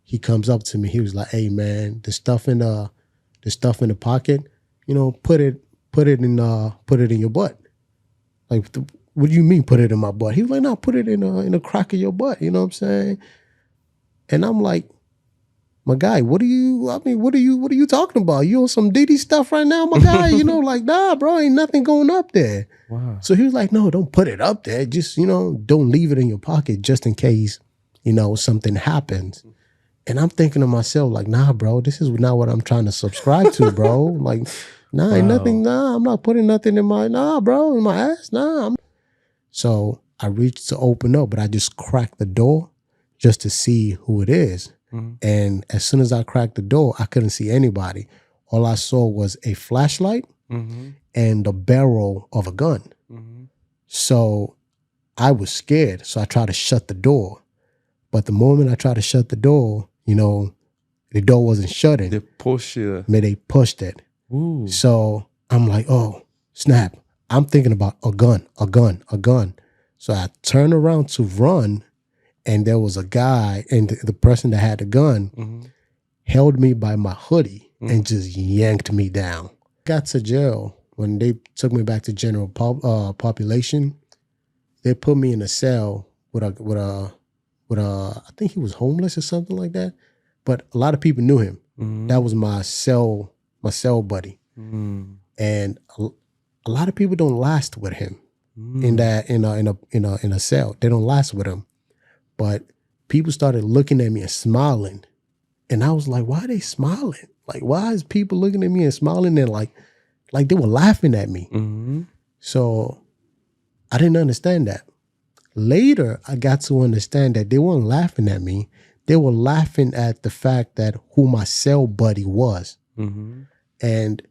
he comes up to me. He was like, "Hey man, the stuff in the pocket, put it in your butt." Like, what do you mean put it in my butt? He was like, "No, put it in a crack of your butt." You know what I'm saying? And I'm like, "My guy, what are you talking about? You on some Diddy stuff right now, my guy?" Like, "Nah, bro, ain't nothing going up there." Wow. So he was like, "No, don't put it up there. Just, don't leave it in your pocket just in case, something happens." And I'm thinking to myself, like, "Nah, bro, this is not what I'm trying to subscribe to, bro." Like, "Nah, ain't nothing, I'm not putting nothing in my ass, nah." So I reached to open up, but I just cracked the door just to see who it is. Mm-hmm. And as soon as I cracked the door, I couldn't see anybody. All I saw was a flashlight and the barrel of a gun. Mm-hmm. So I was scared. So I tried to shut the door. But the moment I tried to shut the door, the door wasn't shutting. They push it. They pushed it. Ooh. So I'm like, oh, snap. I'm thinking about a gun. So I turned around to run, and there was a guy, and the person that had the gun held me by my hoodie and just yanked me down. Got to jail. When they took me back to general population, they put me in a cell with a I think he was homeless or something like that. But a lot of people knew him. That was my cell buddy. And a lot of people don't last with him in a cell. They don't last with him. But people started looking at me and smiling. And I was like, why are they smiling? Like, why is people looking at me and smiling and like they were laughing at me? So I didn't understand that. Later, I got to understand that they weren't laughing at me. They were laughing at the fact that who my cell buddy was. And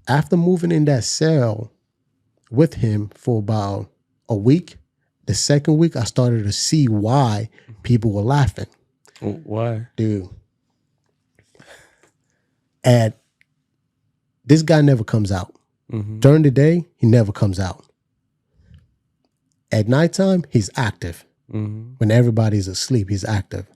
after moving in that cell with him for about a week, the second week, I started to see why people were laughing. Why? Dude. And this guy never comes out. During the day, he never comes out. At nighttime, he's active. When everybody's asleep, he's active.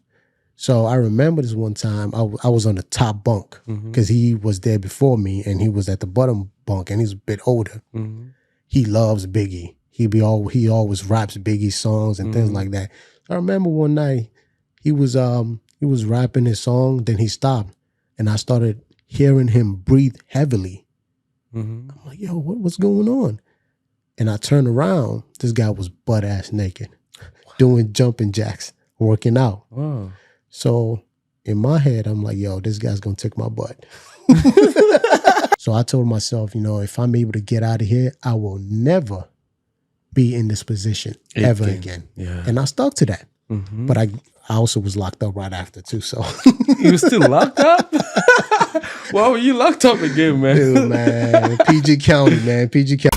So I remember this one time, I was on the top bunk because he was there before me and he was at the bottom bunk and he's a bit older. He loves Biggie. He always raps Biggie songs and things like that. I remember one night he was rapping his song, then he stopped and I started hearing him breathe heavily. I'm like, yo, what's going on? And I turned around, this guy was butt ass naked, doing jumping jacks, working out. Wow. So in my head, I'm like, yo, this guy's gonna take my butt. So I told myself, if I'm able to get out of here, I will never be in this position ever again. Yeah. And I stuck to that. But I also was locked up right after too. So you were still locked up? Why were you locked up again, man? Dude, man, PG County, man, PG County.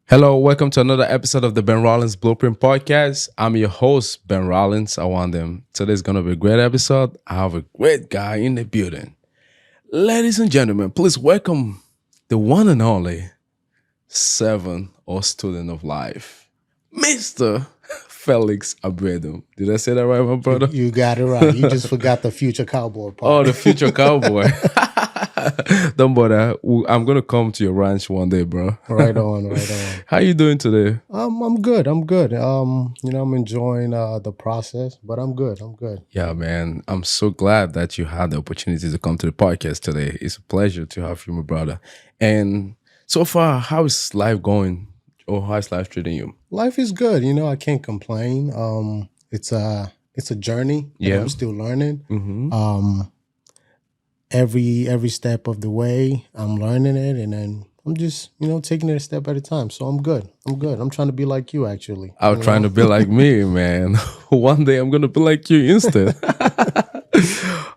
Hello, welcome to another episode of the Benrolins Blueprint Podcast. I'm your host, Ben Rollins. I want them. Today's going to be a great episode. I have a great guy in the building. Ladies and gentlemen, please welcome the one and only 7-0 student of life, Mr. Felix Abredum. Did I say that right, my brother? You got it right. You just forgot the future cowboy part. Oh, the future cowboy. Don't bother. I'm going to come to your ranch one day, bro. Right on. How you doing today? I'm good. I'm enjoying the process, but I'm good. Yeah, man. I'm so glad that you had the opportunity to come to the podcast today. It's a pleasure to have you, my brother. And so far, how is life going? Or how is life treating you? Life is good. I can't complain. It's a journey. Yeah. I'm still learning. Every step of the way, I'm learning it, and then I'm just, taking it a step at a time. So I'm good. I'm trying to be like you, actually. I was trying to be like me, man. One day I'm gonna be like you instead.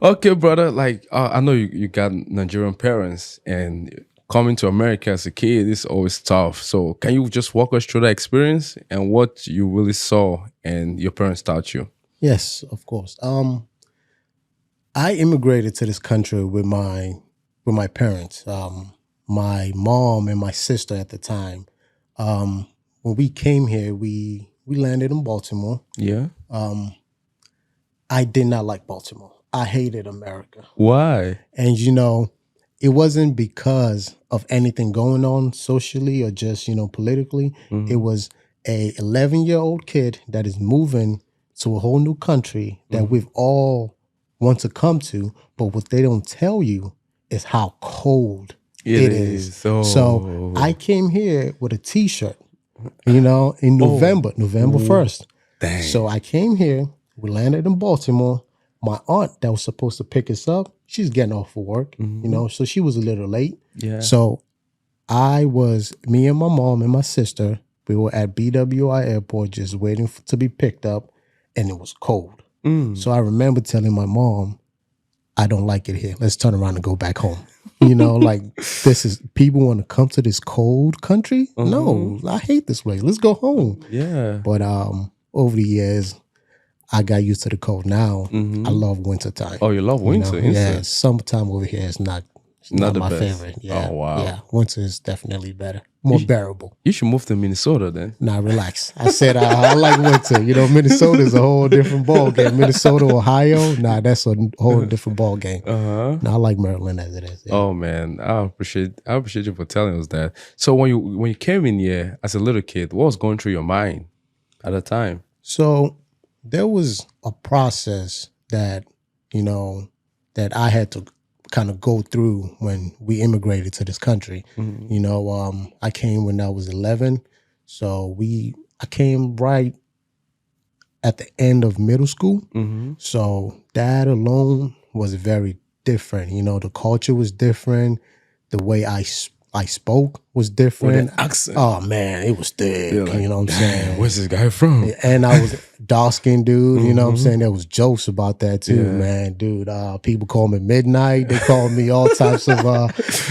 Okay, brother. Like I know you got Nigerian parents, and coming to America as a kid is always tough. So can you just walk us through that experience and what you really saw and your parents taught you? Yes, of course. I immigrated to this country with my parents. My mom and my sister at the time. When we came here, we landed in Baltimore. Yeah. I did not like Baltimore. I hated America. Why? And it wasn't because of anything going on socially or just, politically. It was a 11-year-old kid that is moving to a whole new country that we've all want to come to, but what they don't tell you is how cold it is. So I came here with a t-shirt, in November 1st. Dang. So I came here, we landed in Baltimore. My aunt that was supposed to pick us up, she's getting off for work, so she was a little late. Yeah. So me and my mom and my sister, we were at BWI airport just waiting to be picked up, and it was cold. So I remember telling my mom, I don't like it here. Let's turn around and go back home. Like people want to come to this cold country? No, I hate this place. Let's go home. Yeah. But over the years, I got used to the cold. Now I love wintertime. Oh, you love winter? Yeah, summertime over here is not Not the my best. favorite. Yeah. Oh, wow. Yeah, winter is definitely better, more bearable. You should move to Minnesota then. Nah, relax. I said I like winter. Minnesota is a whole different ball game. Minnesota, Ohio, nah, that's a whole different ball game. Nah, I like Maryland as it is. Yeah. Oh man, I appreciate you for telling us that. So when you came in here as a little kid, what was going through your mind at the time? So there was a process that that I had to kind of go through when we immigrated to this country. I came when I was 11, so I came right at the end of middle school. So that alone was very different. The culture was different. The way I spoke was different. With an accent. Oh man, it was thick. You're like, you know what I'm saying? Where's this guy from? And I was dark-skinned dude, you know what I'm saying? There was jokes about that too, man. Dude, people call me Midnight. They call me all types of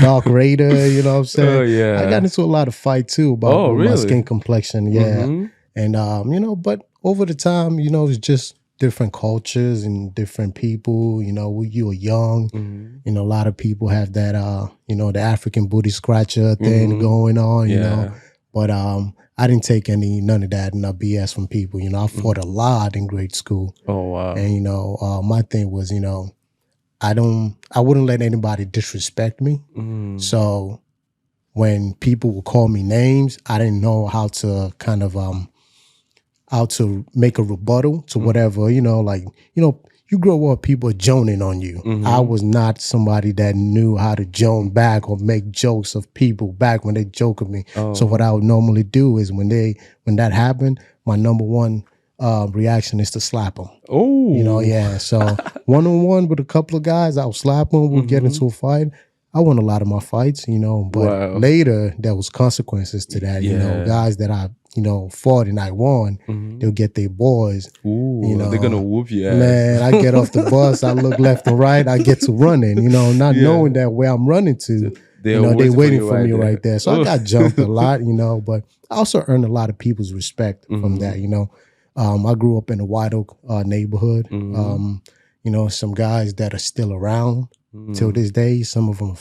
Dark Raider, you know what I'm saying? Oh, yeah. I got into a lot of fight too about my skin complexion, yeah. And, but over the time, it's just different cultures and different people, when you were young, a lot of people have that, the African booty scratcher thing going on, you know. But I didn't take none of that and BS from people. I fought a lot in grade school. Oh wow! And my thing was, I wouldn't let anybody disrespect me. So when people would call me names, I didn't know how to kind of how to make a rebuttal to whatever. You grow up, people are joning on you. I was not somebody that knew how to joan back or make jokes of people back when they joke with me. So what I would normally do is when that happened, my number one reaction is to slap them. Oh, yeah. So one-on-one with a couple of guys, I would slap them. We'd get into a fight. I won a lot of my fights, but later there was consequences to that. Guys that I fought and I won, they'll get their boys. They're gonna whoop you ass. Man, I get off the bus, I look left and right, I get to running, not knowing that where I'm running to, they're waiting for me right there. So I got jumped a lot, but I also earned a lot of people's respect from that, I grew up in a White Oak neighborhood. Some guys that are still around till this day. Some of them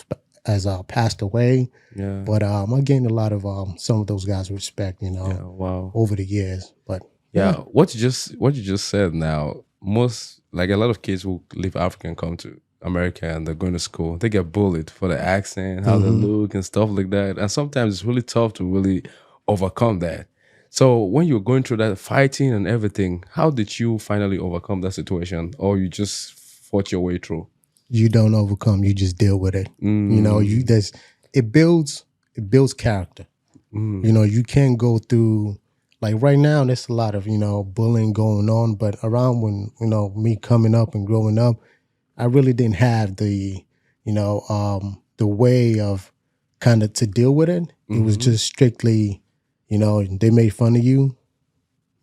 has passed away. Yeah. But I gained a lot of some of those guys' respect, Wow. over the years. But what you just said now, most like a lot of kids who leave Africa and come to America and they're going to school, they get bullied for the accent, how they look and stuff like that. And sometimes it's really tough to really overcome that. So when you're going through that fighting and everything, how did you finally overcome that situation? Or you just fought your way through? You don't overcome, you just deal with it. It builds character. You can't go through, like right now there's a lot of, bullying going on, but around when, me coming up and growing up, I really didn't have the, the way of kind of to deal with it. It was just strictly, they made fun of you.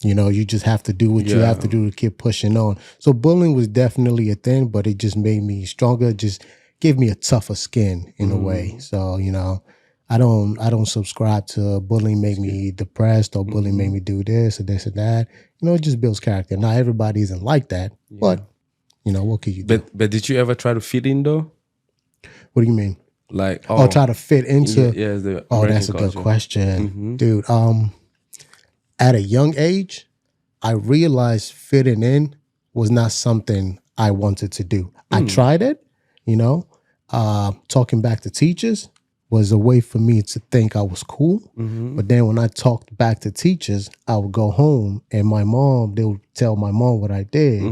You just have to do what you have to do to keep pushing on. So bullying was definitely a thing, but it just made me stronger, just gave me a tougher skin in a way. So, I don't subscribe to bullying make me depressed or bullying make me do this or this or that. It just builds character. Not everybody isn't like that, but what can you do? But did you ever try to fit in though? What do you mean? Like try to fit into that's a culture. good question. Dude. At a young age, I realized fitting in was not something I wanted to do. I tried it, talking back to teachers was a way for me to think I was cool. But then when I talked back to teachers, I would go home and they would tell my mom what I did.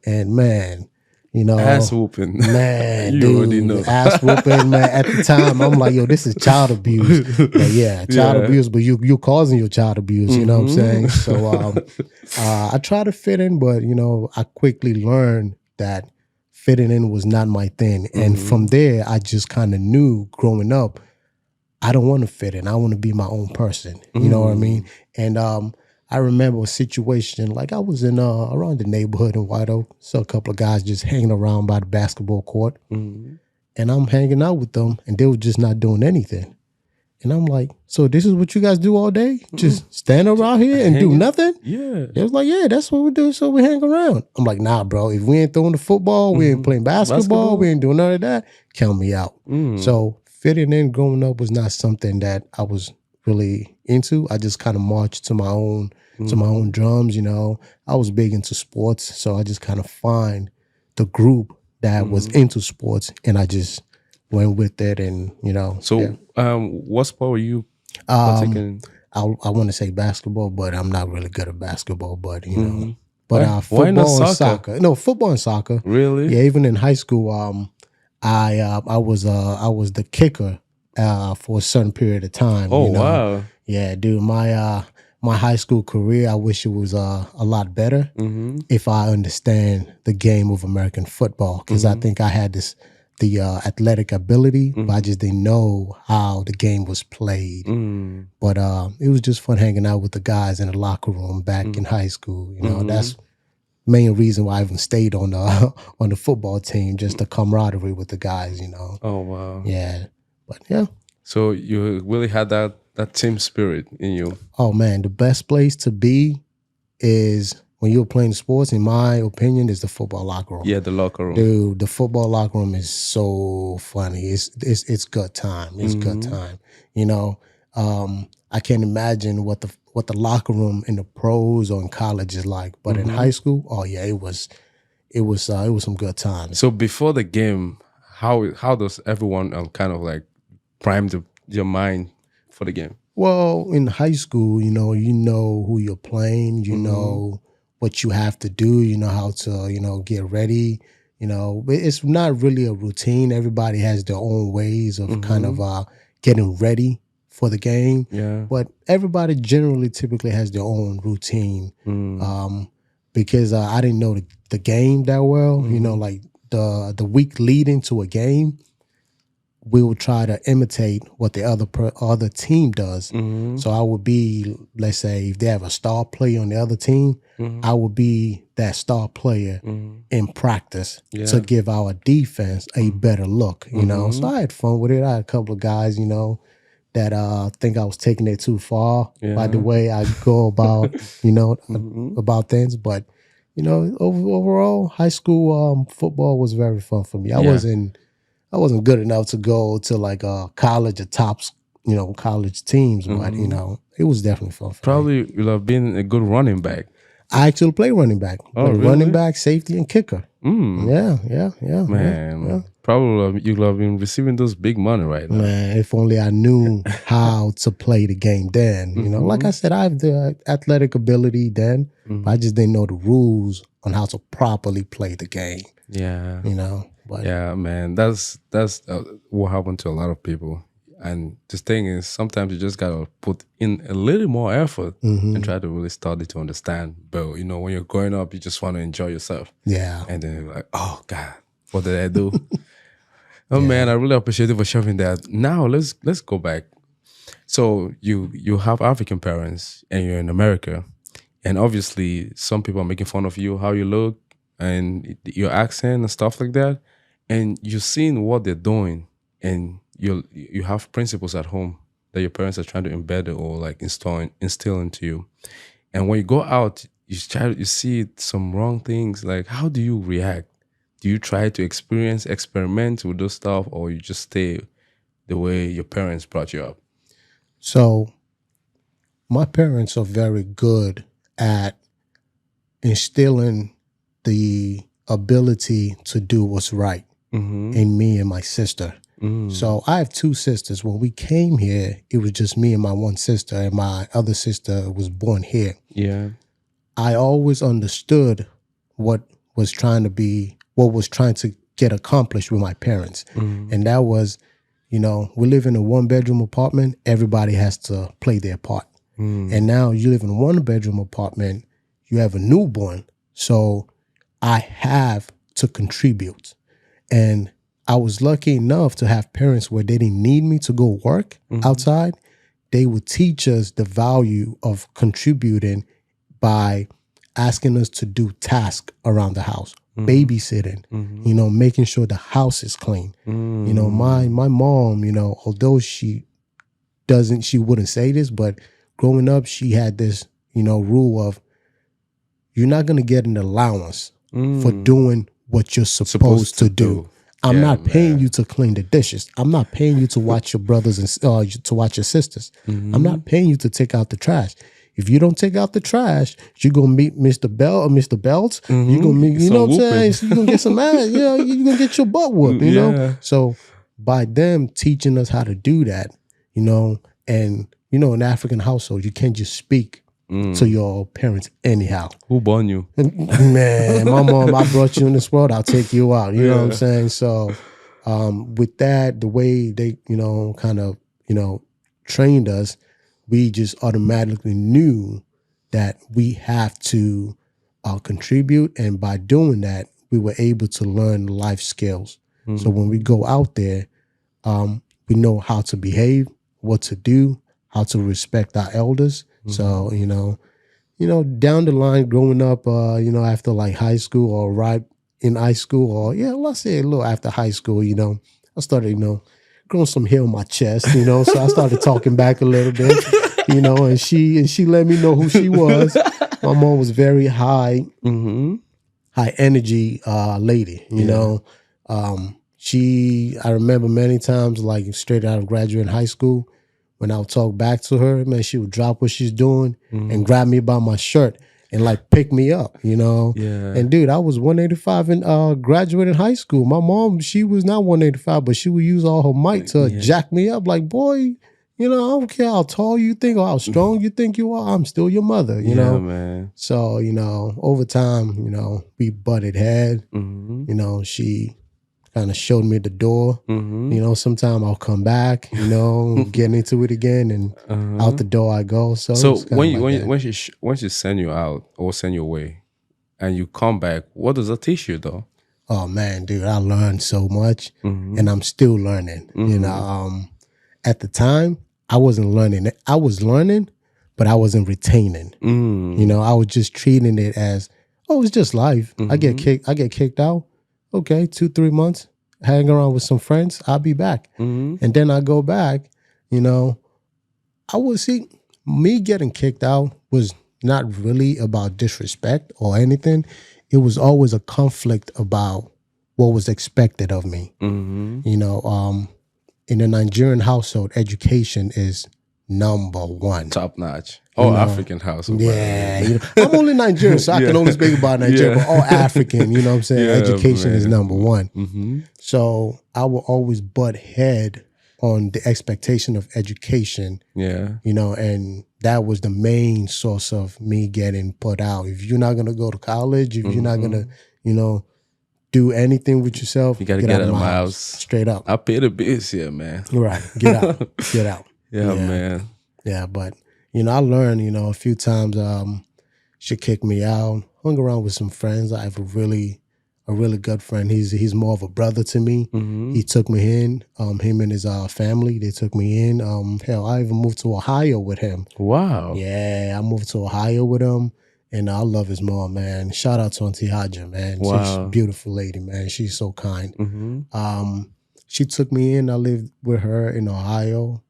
And man, ass whooping. Man, you dude, already know. Ass whooping, man. At the time, I'm like, yo, this is child abuse. But child abuse, but you're causing your child abuse, you know what I'm saying? So I try to fit in, but, I quickly learned that fitting in was not my thing. And from there, I just kind of knew growing up, I don't want to fit in. I want to be my own person. You know what I mean? And I remember a situation, like I was in around the neighborhood in White Oak, saw a couple of guys just hanging around by the basketball court. And I'm hanging out with them, and they were just not doing anything. And I'm like, so this is what you guys do all day? Just stand around here and do nothing? Yeah. They was like, yeah, that's what we do, so we hang around. I'm like, nah, bro, if we ain't throwing the football, we ain't playing basketball, we ain't doing none of that, count me out. So fitting in growing up was not something that I was really into. I just kind of marched to my own drums, I was big into sports, so I just kind of find the group that was into sports, and I just went with it, and So what sport were you partaking? I want to say basketball, but I'm not really good at basketball, but but Why football not and soccer. No, football and soccer. Really? Yeah, even in high school, I was the kicker for a certain period of time. Oh, wow. Yeah, dude, my high school career, I wish it was a lot better if I understand the game of American football, because I think I had the athletic ability, but I just didn't know how the game was played. But it was just fun hanging out with the guys in the locker room back in high school. That's main reason why I even stayed on the football team, just the camaraderie with the guys. Oh, wow. Yeah, but yeah. So you really had that team spirit in you. Oh man, the best place to be is when you're playing sports, in my opinion, is the football locker room. Yeah, the locker room. Dude, the football locker room is so funny. It's good time. It's good time. I can't imagine what the locker room in the pros or in college is like. But in high school, oh yeah, it was some good times. So before the game, how does everyone kind of like prime your mind for the game? Well, in high school, you know who you're playing, you know what you have to do, you know how to, get ready. It's not really a routine. Everybody has their own ways of kind of getting ready for the game. Yeah. But everybody generally typically has their own routine. Because I didn't know the game that well. Like the week leading to a game, we will try to imitate what the other team does. So I would be, let's say, if they have a star player on the other team, I would be that star player in practice to give our defense a better look. So I had fun with it. I had a couple of guys, that think I was taking it too far by the way I go about, about things. But overall, high school football was very fun for me. I wasn't good enough to go to like college or tops, college teams, but it was definitely fun for me. Probably you'll have been a good running back. I actually play running back. Really? Running back, safety, and kicker. Yeah. Man, yeah. probably you'll have been receiving those big money right now. Man, if only I knew how to play the game then. Like I said, I have the athletic ability then, but I just didn't know the rules on how to properly play the game. Yeah. But yeah, man, that's what happened to a lot of people. And the thing is, sometimes you just gotta put in a little more effort and try to really study to understand. But when you're growing up, you just want to enjoy yourself. Yeah. And then you're like, oh God, what did I do? Oh man, I really appreciate you for sharing that. Now let's go back. So you have African parents and you're in America, and obviously some people are making fun of you, how you look, and your accent and stuff like that. And you're seeing what they're doing, and you have principles at home that your parents are trying to embed or like instill into you. And when you go out, you see some wrong things. Like, how do you react? Do you try to experiment with those stuff, or you just stay the way your parents brought you up? So my parents are very good at instilling the ability to do what's right in me and my sister. So I have two sisters. When we came here, it was just me and my one sister, and my other sister was born here. Yeah. I always understood what was trying to get accomplished with my parents. And that was, we live in a 1-bedroom apartment. Everybody has to play their part. And now you live in a 1-bedroom apartment. You have a newborn. So I have to contribute. And I was lucky enough to have parents where they didn't need me to go work outside. They would teach us the value of contributing by asking us to do tasks around the house, babysitting, making sure the house is clean. My mom, although she wouldn't say this, but growing up, she had this, rule of, you're not going to get an allowance for doing what you're supposed to do. I'm not paying you to clean the dishes. I'm not paying you to watch your brothers and to watch your sisters. I'm not paying you to take out the trash. If you don't take out the trash, you're gonna meet Mr. Bell or Mr. Belt. You're gonna meet, you know what I'm saying? So you're gonna get some ass. You're gonna get your butt whooped. You know. So by them teaching us how to do that, and in African household, you can't just speak to your parents anyhow. Who born you? Man, my mom, I brought you in this world, I'll take you out. You know what I'm saying? So with that, the way they, trained us, we just automatically knew that we have to contribute. And by doing that, we were able to learn life skills. So when we go out there, we know how to behave, what to do, how to respect our elders. So, down the line, growing up, after like high school or right in high school, or let's say a little after high school, I started, growing some hair on my chest, so I started talking back a little bit, and she let me know who she was. My mom was very high energy lady, I remember many times, like straight out of graduating high school, when I would talk back to her, man, she would drop what she's doing and grab me by my shirt and like pick me up, And dude, I was 185 and graduating high school. My mom, she was not 185, but she would use all her might to jack me up. Like, boy, I don't care how tall you think or how strong you think you are. I'm still your mother, you know. Man. So, over time, we butted head. She kind of showed me the door. Sometime I'll come back, get into it again, and out the door I go. So when she send you out or send you away, and you come back, what does that teach you though? Oh man, dude, I learned so much, and I'm still learning. At the time, I wasn't learning. I was learning, but I wasn't retaining. I was just treating it as, it's just life. I get kicked out. Okay, 2-3 months, hang around with some friends, I'll be back. And then I go back, me getting kicked out was not really about disrespect or anything. It was always a conflict about what was expected of me. In a Nigerian household, education is number one. Top notch. All African household. Yeah. I'm only Nigerian, so I can only speak about Nigeria, but all African, you know what I'm saying? Education is number one. So I will always butt head on the expectation of education. And that was the main source of me getting put out. If you're not gonna go to college, if you're not gonna, do anything with yourself, you gotta get out of my house. Straight up. I pay the bills here, man. Right. Get out. Get out. Yeah, man. Yeah, but I learned, a few times she kicked me out, hung around with some friends. I have a really a really good friend. He's more of a brother to me. Mm-hmm. He took me in. Him and his family, they took me in. Hell, I even moved to Ohio with him. Wow. Yeah, I moved to Ohio with him. And I love his mom, man. Shout out to Auntie Haja, man. Wow. She's a beautiful lady, man. She's so kind. Mm-hmm. She took me in. I lived with her in Ohio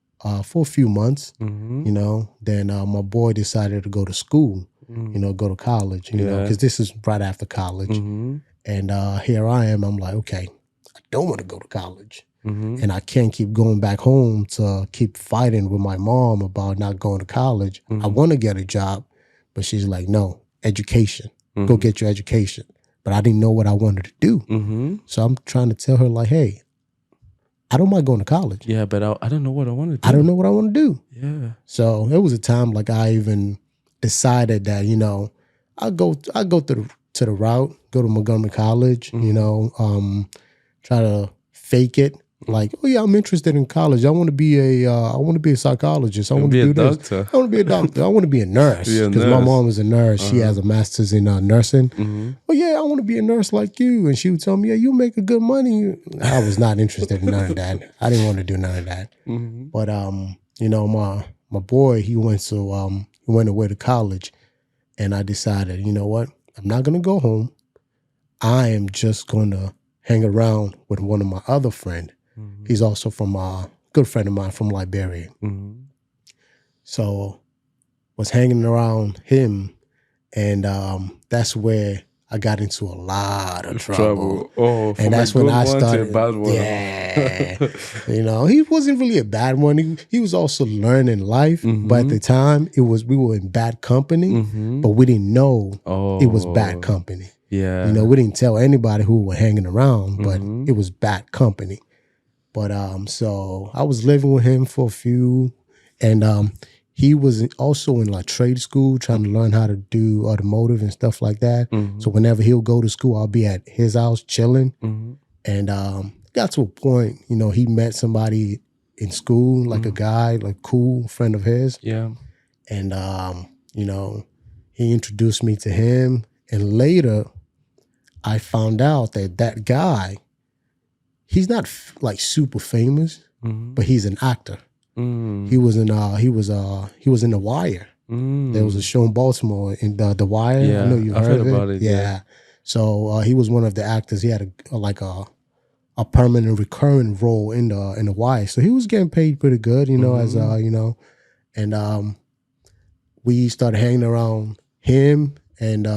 for a few months, Mm-hmm. you know. Then my boy decided to go to school, you know, go to college, you know, because this is right after college. Mm-hmm. And here I am. I'm like, okay, I don't want to go to college. Mm-hmm. And I can't keep going back home to keep fighting with my mom about not going to college. I want to get a job. But she's like, no, education. Go get your education. But I didn't know what I wanted to do. Mm-hmm. So I'm trying to tell her, like, hey, I don't mind going to college. Yeah, but I don't know what I want to do. I don't know what I want to do. Yeah. So it was a time like I even decided that, you know, I go to the route, go to Montgomery College, you know, try to fake it. Like, oh yeah, I'm interested in college. I want to be a psychologist. I want to do this. Doctor. I want to be a doctor. I want to be a nurse because my mom is a nurse. She has a master's in nursing. Oh yeah, I want to be a nurse like you. And she would tell me, yeah, you make a good money. I was not interested in none of that. I didn't want to do none of that. But you know, my boy, he went away to college, and I decided, you know what? I'm not gonna go home. I am just gonna hang around with one of my other friends. He's also from a good friend of mine from Liberia. So was hanging around him, and that's where I got into a lot of trouble. Oh, and that's when I started. Bad one. Yeah, you know, he wasn't really a bad one. He was also learning life, but at the time, we were in bad company, but we didn't know it was bad company. Yeah, you know, we didn't tell anybody who were hanging around, but it was bad company. But so I was living with him for a few, and he was also in like trade school trying to learn how to do automotive and stuff like that. So whenever he'll go to school, I'll be at his house chilling. And got to a point, you know, he met somebody in school, like a guy, like cool friend of his. Yeah. And you know, he introduced me to him, and later I found out that guy, he's not like super famous, but he's an actor. He was in The Wire. There was a show in Baltimore in The Wire. Yeah, I know you've heard of it. about it. Yeah. So he was one of the actors. He had a permanent recurring role in The Wire. So he was getting paid pretty good, you know, as you know. And we started hanging around him, and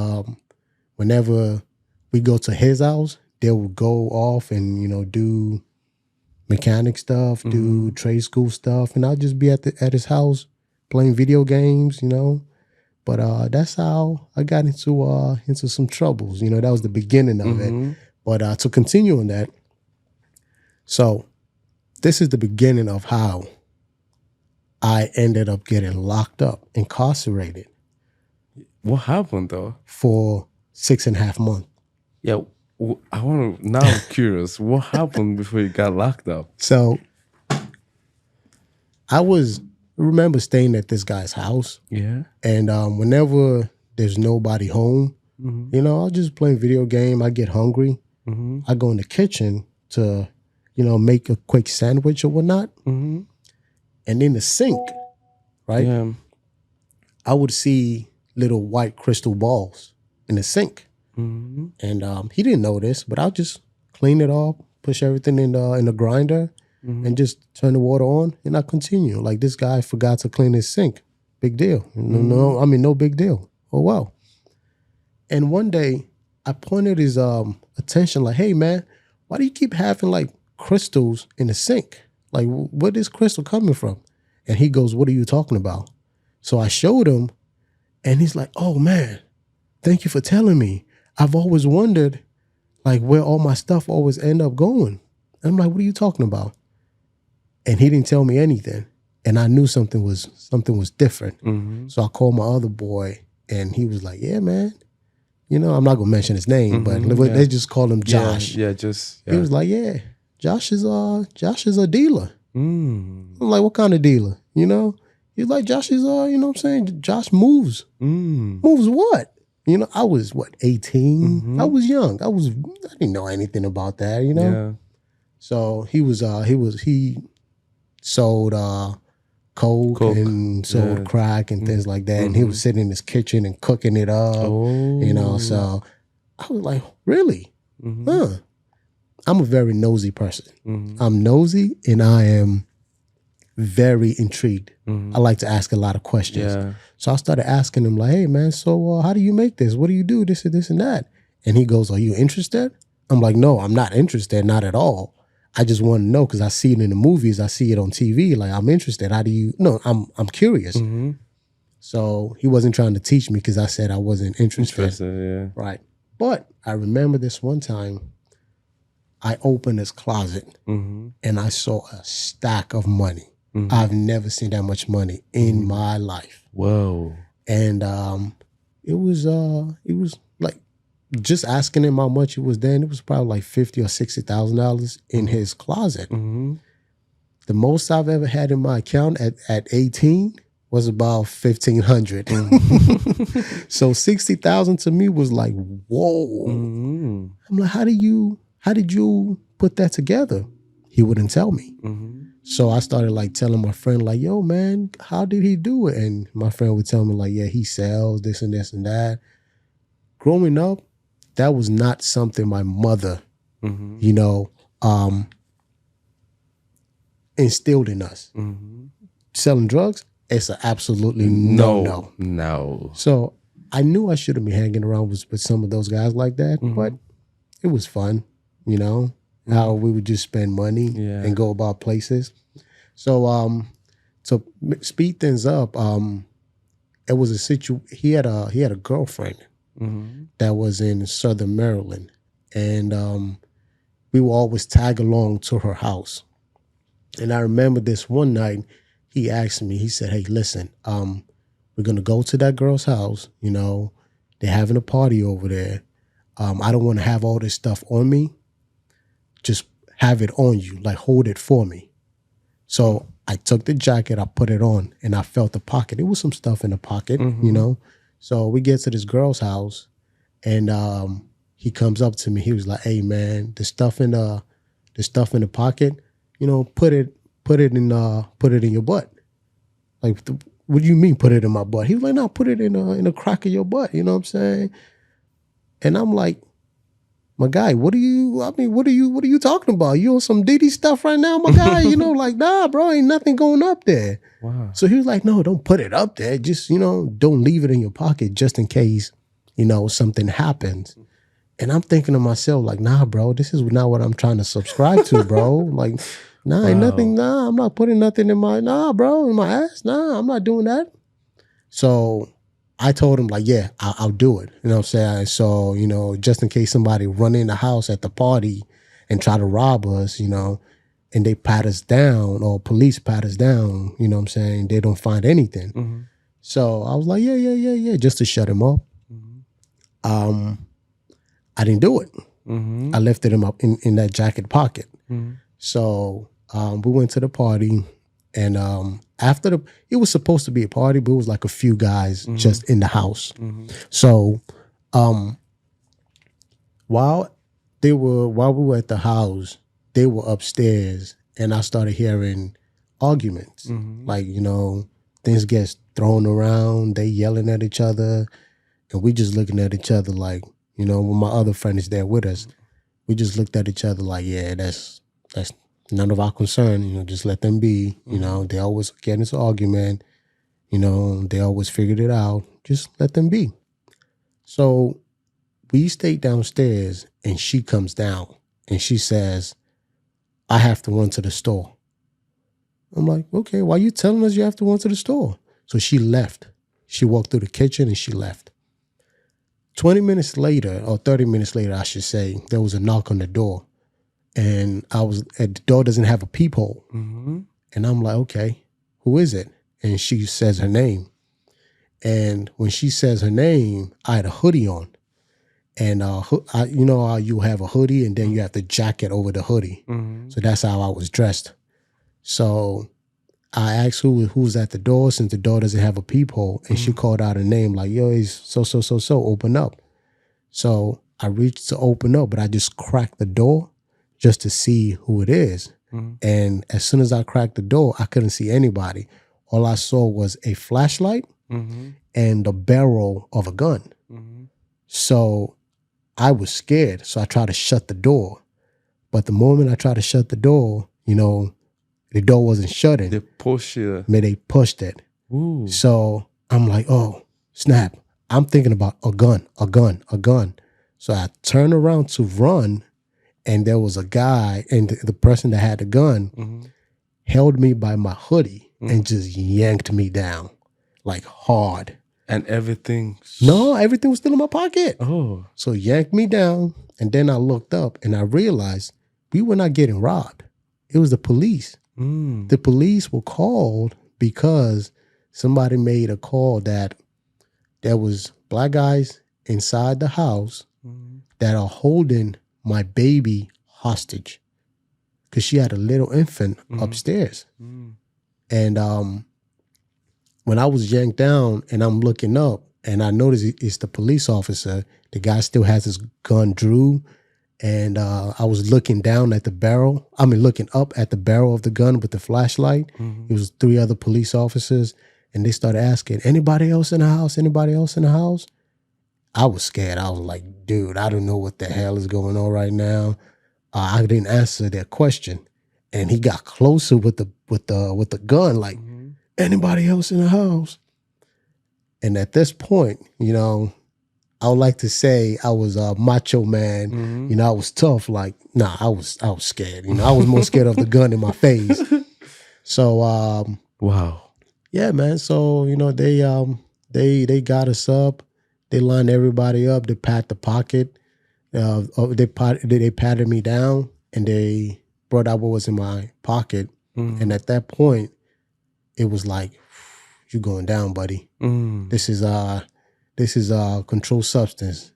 whenever we go to his house, they would go off and, you know, do mechanic stuff, do trade school stuff, and I'll just be at his house playing video games, you know. But that's how I got into some troubles. You know, that was the beginning of it. But to continue on that, so this is the beginning of how I ended up getting locked up, incarcerated. What happened though? For 6.5 months. Yeah, now I'm curious. What happened before you got locked up? So I remember staying at this guy's house. Yeah. And whenever there's nobody home, you know, I'll just play video game. I get hungry. I go in the kitchen to, you know, make a quick sandwich or whatnot. And in the sink, right, Yeah. I would see little white crystal balls in the sink. And he didn't know this, but I'll just clean it off, push everything in the grinder, and just turn the water on, and I continue. Like, this guy forgot to clean his sink. Big deal. No big deal. Oh, wow. And one day, I pointed his attention like, hey, man, why do you keep having, like, crystals in the sink? Like, where this crystal coming from? And he goes, what are you talking about? So I showed him, and he's like, oh, man, thank you for telling me. I've always wondered, like, where all my stuff always end up going. And I'm like, what are you talking about? And he didn't tell me anything. And I knew something was different. So I called my other boy, and he was like, yeah, man. You know, I'm not going to mention his name, but let's just call him Josh. Yeah. He was like, yeah, Josh is a dealer. I'm like, what kind of dealer? You know? He's like, Josh is, you know what I'm saying? Josh moves. Moves what? I was 18. I was young. I didn't know anything about that, Yeah. So he sold coke and sold crack and things like that. And he was sitting in his kitchen and cooking it up. Oh. So I was like, really? Huh. I'm a very nosy person. I'm nosy and I am very intrigued. I like to ask a lot of questions. Yeah. So I started asking him like, hey man, so how do you make this? What do you do? This and this and that. And he goes, are you interested? I'm like, no, I'm not interested. Not at all. I just want to know because I see it in the movies. I see it on TV. Like, I'm interested. How do you? No, I'm curious. So he wasn't trying to teach me because I said I wasn't interested. Yeah. Right. But I remember this one time I opened his closet and I saw a stack of money. I've never seen that much money in my life. Whoa. And it was like, just asking him how much it was then, it was probably like $50,000 or $60,000 in his closet. The most I've ever had in my account at 18 was about $1,500. So 60,000 to me was like, whoa. I'm like, how did you put that together? He wouldn't tell me. So I started like telling my friend, like, yo, man, how did he do it? And my friend would tell me like, yeah, he sells this and this and that. Growing up, that was not something my mother, instilled in us. Selling drugs, it's an absolutely no. So I knew I shouldn't be hanging around with some of those guys like that, but it was fun, how we would just spend money and go about places. So to speed things up, it was he had a girlfriend that was in Southern Maryland, and we would always tag along to her house. And I remember this one night, he asked me, he said, hey, listen, we're going to go to that girl's house. They're having a party over there. I don't want to have all this stuff on me. Just have it on you, like hold it for me. So I took the jacket, I put it on, and I felt the pocket. It was some stuff in the pocket, So we get to this girl's house, and he comes up to me. He was like, hey, man, the stuff in the pocket, put it in your butt. Like, what do you mean put it in my butt? He was like, no, put it in a crack of your butt. You know what I'm saying? And I'm like, my guy, what are you talking about? You on some Diddy stuff right now, my guy? Like, nah, bro, ain't nothing going up there. Wow. So he was like, no, don't put it up there. Just, don't leave it in your pocket just in case, something happens. And I'm thinking to myself, like, nah, bro, this is not what I'm trying to subscribe to, bro. Like, nah, ain't nothing, nah, I'm not putting nothing in my ass. Nah, I'm not doing that. So I told him, like, yeah, I'll do it. You know what I'm saying? So, just in case somebody run in the house at the party and try to rob us, and they pat us down, or police pat us down, you know what I'm saying? They don't find anything. So I was like, yeah, just to shut him up. I didn't do it. I left it in that jacket pocket. So we went to the party, and after it was supposed to be a party, but it was like a few guys just in the house. So while we were at the house, they were upstairs, and I started hearing arguments. Like, things get thrown around, they yelling at each other, and we just looking at each other like, when my other friend is there with us, we just looked at each other like, yeah, that's none of our concern, just let them be. They always get into argument, they always figured it out. Just let them be. So we stayed downstairs, and she comes down and she says, I have to run to the store. I'm like, okay, why are you telling us you have to run to the store? So she left. She walked through the kitchen and she left. 20 minutes later, or 30 minutes later, I should say, there was a knock on the door. And the door doesn't have a peephole. And I'm like, okay, who is it? And she says her name. And when she says her name, I had a hoodie on. And you know how you have a hoodie and then you have the jacket over the hoodie. So that's how I was dressed. So I asked who's at the door, since the door doesn't have a peephole, and she called out a name like, yo, he's so, open up. So I reached to open up, but I just cracked the door just to see who it is. And as soon as I cracked the door, I couldn't see anybody. All I saw was a flashlight and the barrel of a gun. So I was scared. So I tried to shut the door. But the moment I tried to shut the door, the door wasn't shutting. They push it. They pushed it. Ooh. So I'm like, oh, snap. I'm thinking about a gun. So I turned around to run, and there was a guy, and the person that had the gun held me by my hoodie and just yanked me down, like hard. And everything? No, everything was still in my pocket. Oh. So yanked me down, and then I looked up, and I realized we were not getting robbed. It was the police. The police were called because somebody made a call that there was black guys inside the house that are holding my baby hostage because she had a little infant upstairs. And when I was yanked down and I'm looking up and I noticed it's the police officer, the guy still has his gun drew. And I was looking down at the barrel. Looking up at the barrel of the gun with the flashlight. It was 3 other police officers. And they started asking, anybody else in the house? Anybody else in the house? I was scared. I was like, dude, I don't know what the hell is going on right now. I didn't answer their question. And he got closer with the gun, like, anybody else in the house? And at this point, I would like to say I was a macho man. I was tough. Like, nah, I was scared. I was more scared of the gun in my face. So, wow. Yeah, man. So, they got us up. They lined everybody up. They pat the pocket. They patted me down, and they brought out what was in my pocket. And at that point, it was like, you're going down, buddy. This is a controlled substance,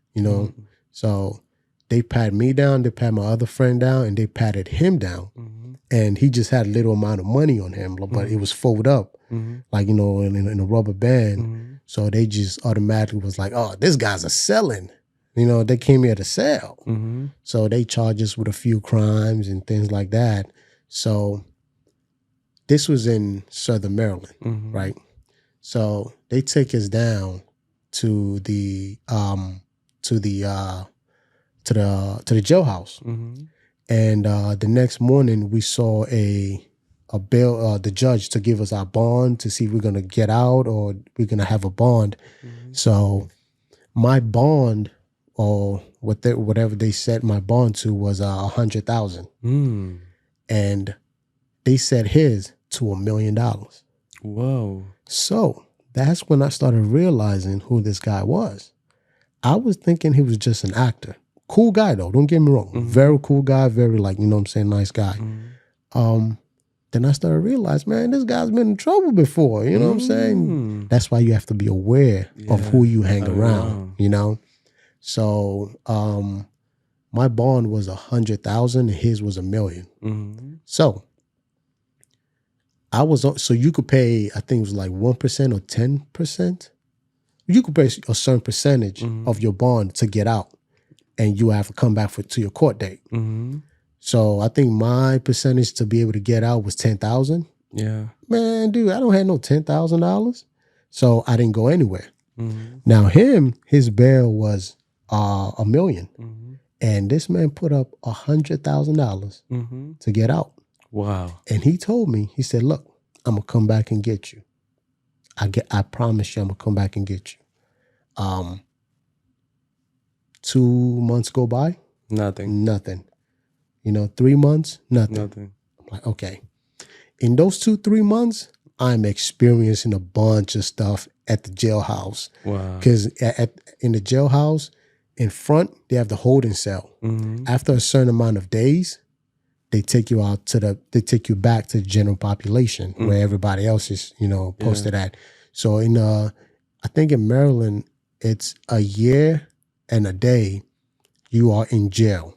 So they patted me down, they patted my other friend down, and they patted him down. And he just had a little amount of money on him, but it was folded up, like, in a rubber band. So they just automatically was like, oh, this guy's a selling. They came here to sell. So they charged us with a few crimes and things like that. So this was in Southern Maryland, right? So they take us down to the jailhouse, and the next morning we saw a bail, the judge to give us our bond to see if we're gonna get out or we're gonna have a bond. So my bond, or whatever they set my bond to, was $100,000, and they set his to $1 million. Whoa! So that's when I started realizing who this guy was. I was thinking he was just an actor. Cool guy, though. Don't get me wrong. Very cool guy. Very, nice guy. Then I started realizing, man, this guy's been in trouble before. You know what I'm saying? That's why you have to be aware of who you hang around, So my bond was $100,000 and his was $1 million. So so you could pay, I think it was like 1% or 10%. You could pay a certain percentage of your bond to get out, and you have to come back to your court date. So I think my percentage to be able to get out was $10,000. Yeah. Man, dude, I don't have no $10,000. So I didn't go anywhere. Now his bail was $1 million. And this man put up $100,000 to get out. Wow. And he told me, he said, look, I'm going to come back and get you. I promise you I'm going to come back and get you. 2 months go by. Nothing. 3 months, nothing. I'm like, okay. In those 2-3 months, I'm experiencing a bunch of stuff at the jailhouse. Wow. Because in the jailhouse, in front, they have the holding cell. After a certain amount of days, they take you back to the general population where everybody else is, posted at. So I think in Maryland, it's a year and a day you are in jail.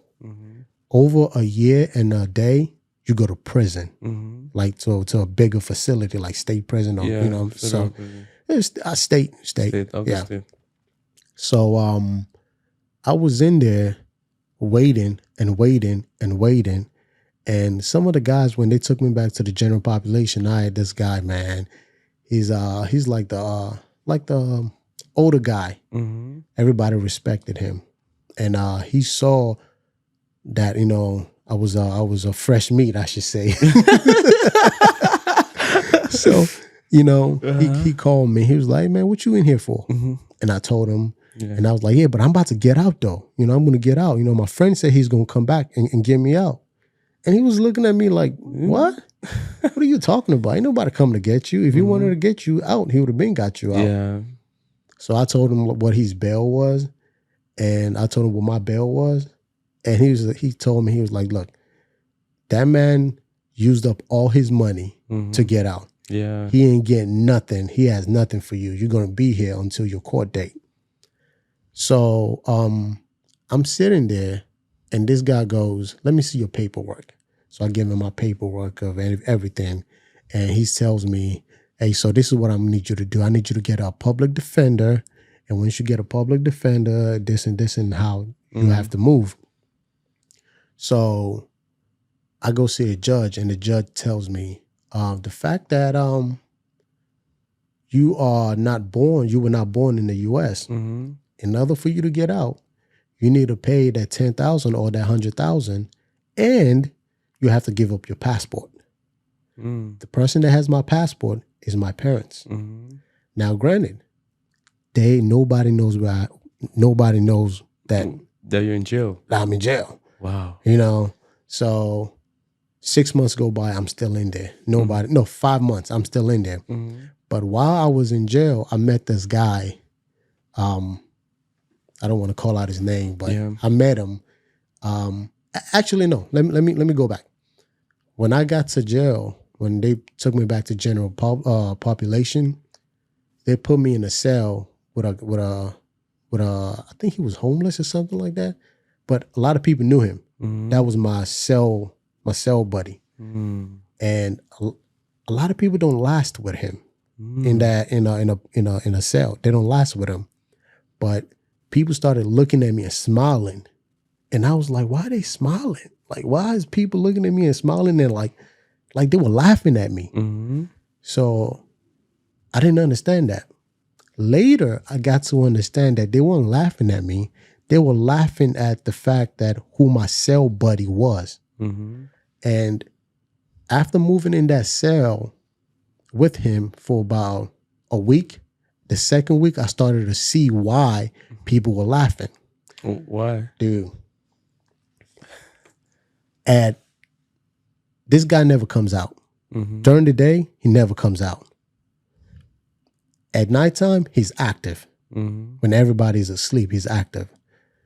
Over a year and a day, you go to prison, like to a bigger facility, like state prison, or so it's state. Okay, Yeah. state. So I was in there waiting and waiting and waiting. And some of the guys, when they took me back to the general population, I had this guy, man. He's like the older guy. Everybody respected him, and he saw that I was a fresh meat, I should say. So he called me. He was like, "Man, what you in here for?" And I told him, and I was like, "Yeah, but I'm about to get out though. I'm going to get out. My friend said he's going to come back and get me out." And he was looking at me like, "What? What are you talking about? Ain't nobody coming to get you. If he wanted to get you out, he would have been got you out." Yeah. So I told him what his bail was, and I told him what my bail was, and he told me, he was like, "Look, that man used up all his money to get out. Yeah. He ain't getting nothing. He has nothing for you. You're gonna be here until your court date." So I'm sitting there, and this guy goes, "Let me see your paperwork." So I give him my paperwork of everything, and he tells me, "Hey, so this is what I need you to do. I need you to get a public defender, and once you get a public defender, this and how you have to move." So I go see a judge, and the judge tells me, the fact that you were not born in the U.S. In order for you to get out, you need to pay that $10,000 or that $100,000, and you have to give up your passport. The person that has my passport is my parents. Now, granted, nobody knows that you're in jail. I'm in jail. Wow. So 6 months go by, I'm still in there. 5 months, I'm still in there. But while I was in jail, I met this guy. I don't want to call out his name, but I met him. Actually, no. Let me go back. When I got to jail, when they took me back to general population, they put me in a cell with a I think he was homeless or something like that. But a lot of people knew him. That was my cell buddy. And a lot of people don't last with him in a cell. They don't last with him. But people started looking at me and smiling. And I was like, why are they smiling? Like, why is people looking at me and smiling and like they were laughing at me? So I didn't understand that. Later, I got to understand that they weren't laughing at me. They were laughing at the fact that who my cell buddy was. And after moving in that cell with him for about a week, the second week, I started to see why people were laughing. Why? Dude. And this guy never comes out. During the day, he never comes out. At nighttime, he's active. When everybody's asleep, he's active.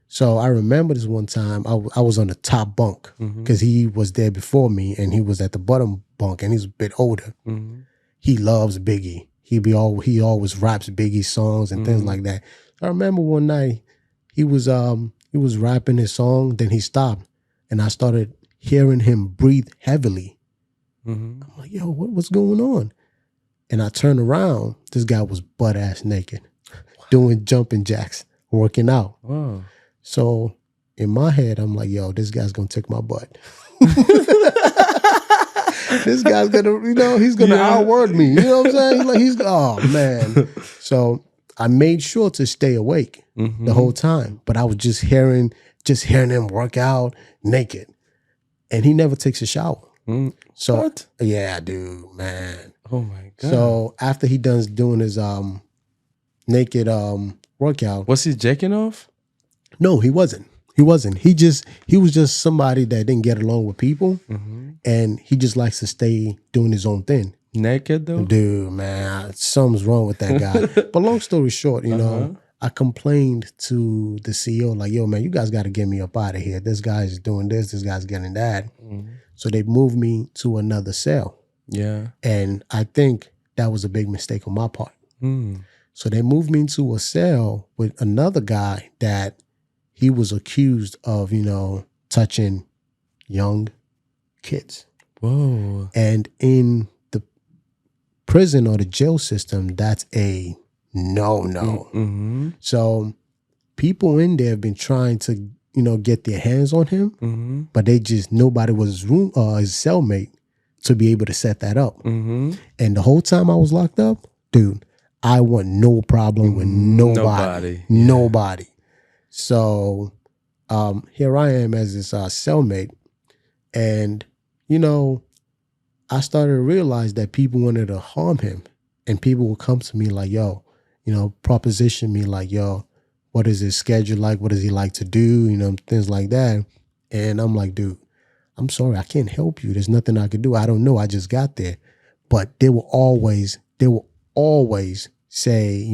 So I remember this one time, I was on the top bunk because he was there before me and he was at the bottom bunk and he's a bit older. He loves Biggie. He always raps Biggie songs and things like that. I remember one night he was rapping his song, then he stopped and I started hearing him breathe heavily. I'm like, yo, what's going on? And I turned around, this guy was butt ass naked, doing jumping jacks, working out. Wow. So in my head, I'm like, yo, this guy's gonna take my butt. This guy's gonna, he's gonna outword me. You know what I'm saying? Oh man. So I made sure to stay awake the whole time, but I was just hearing him work out naked, and he never takes a shower. So what? Yeah, dude, man. Oh my God. So after he does doing his naked workout, was he jacking off? No, he wasn't. He wasn't. He was just somebody that didn't get along with people, and he just likes to stay doing his own thing. Naked though? Dude, man, something's wrong with that guy. But long story short, I complained to the CEO, like, yo, man, you guys got to get me up out of here. This guy's doing this. This guy's getting that. So they moved me to another cell. Yeah. And I think that was a big mistake on my part. So they moved me into a cell with another guy that he was accused of, touching young kids. Whoa. And in the prison or the jail system, that's a no. Mm-hmm. So people in there have been trying to, get their hands on him, Mm-hmm. but nobody was his cellmate to be able to set that up. Mm-hmm. And the whole time I was locked up, dude, I want no problem with nobody. Nobody. So here I am as this cellmate. And, I started to realize that people wanted to harm him. And people would come to me like, yo, proposition me like, yo, what is his schedule like? What does he like to do? Things like that. And I'm like, dude, I'm sorry, I can't help you. There's nothing I could do. I don't know. I just got there. But they will always say,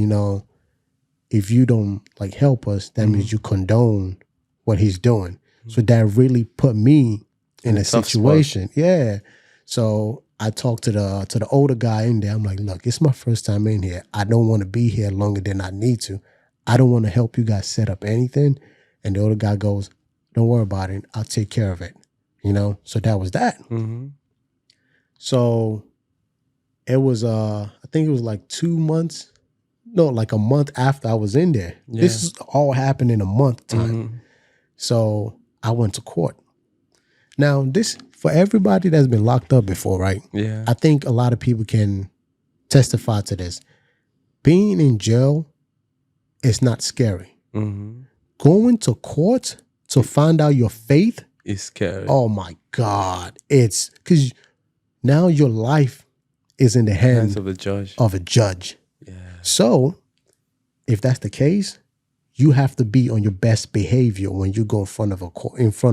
if you don't like help us, that means you condone what he's doing. So that really put me in a situation. Spot. Yeah. So I talked to the older guy in there. I'm like, look, it's my first time in here. I don't want to be here longer than I need to. I don't want to help you guys set up anything. And the older guy goes, don't worry about it. I'll take care of it. So that was that. Mm-hmm. So it was, I think it was like 2 months. No, like a month after I was in there. Yeah. This is all happened in a month time. Mm-hmm. So I went to court. Now, this, for everybody that's been locked up before, right? Yeah. I think a lot of people can testify to this. Being in jail is not scary. Mm-hmm. Going to court to find out your faith is scary. Oh my God. It's because now your life is in the hands of a judge. Yeah. So if that's the case, you have to be on your best behavior when you go in front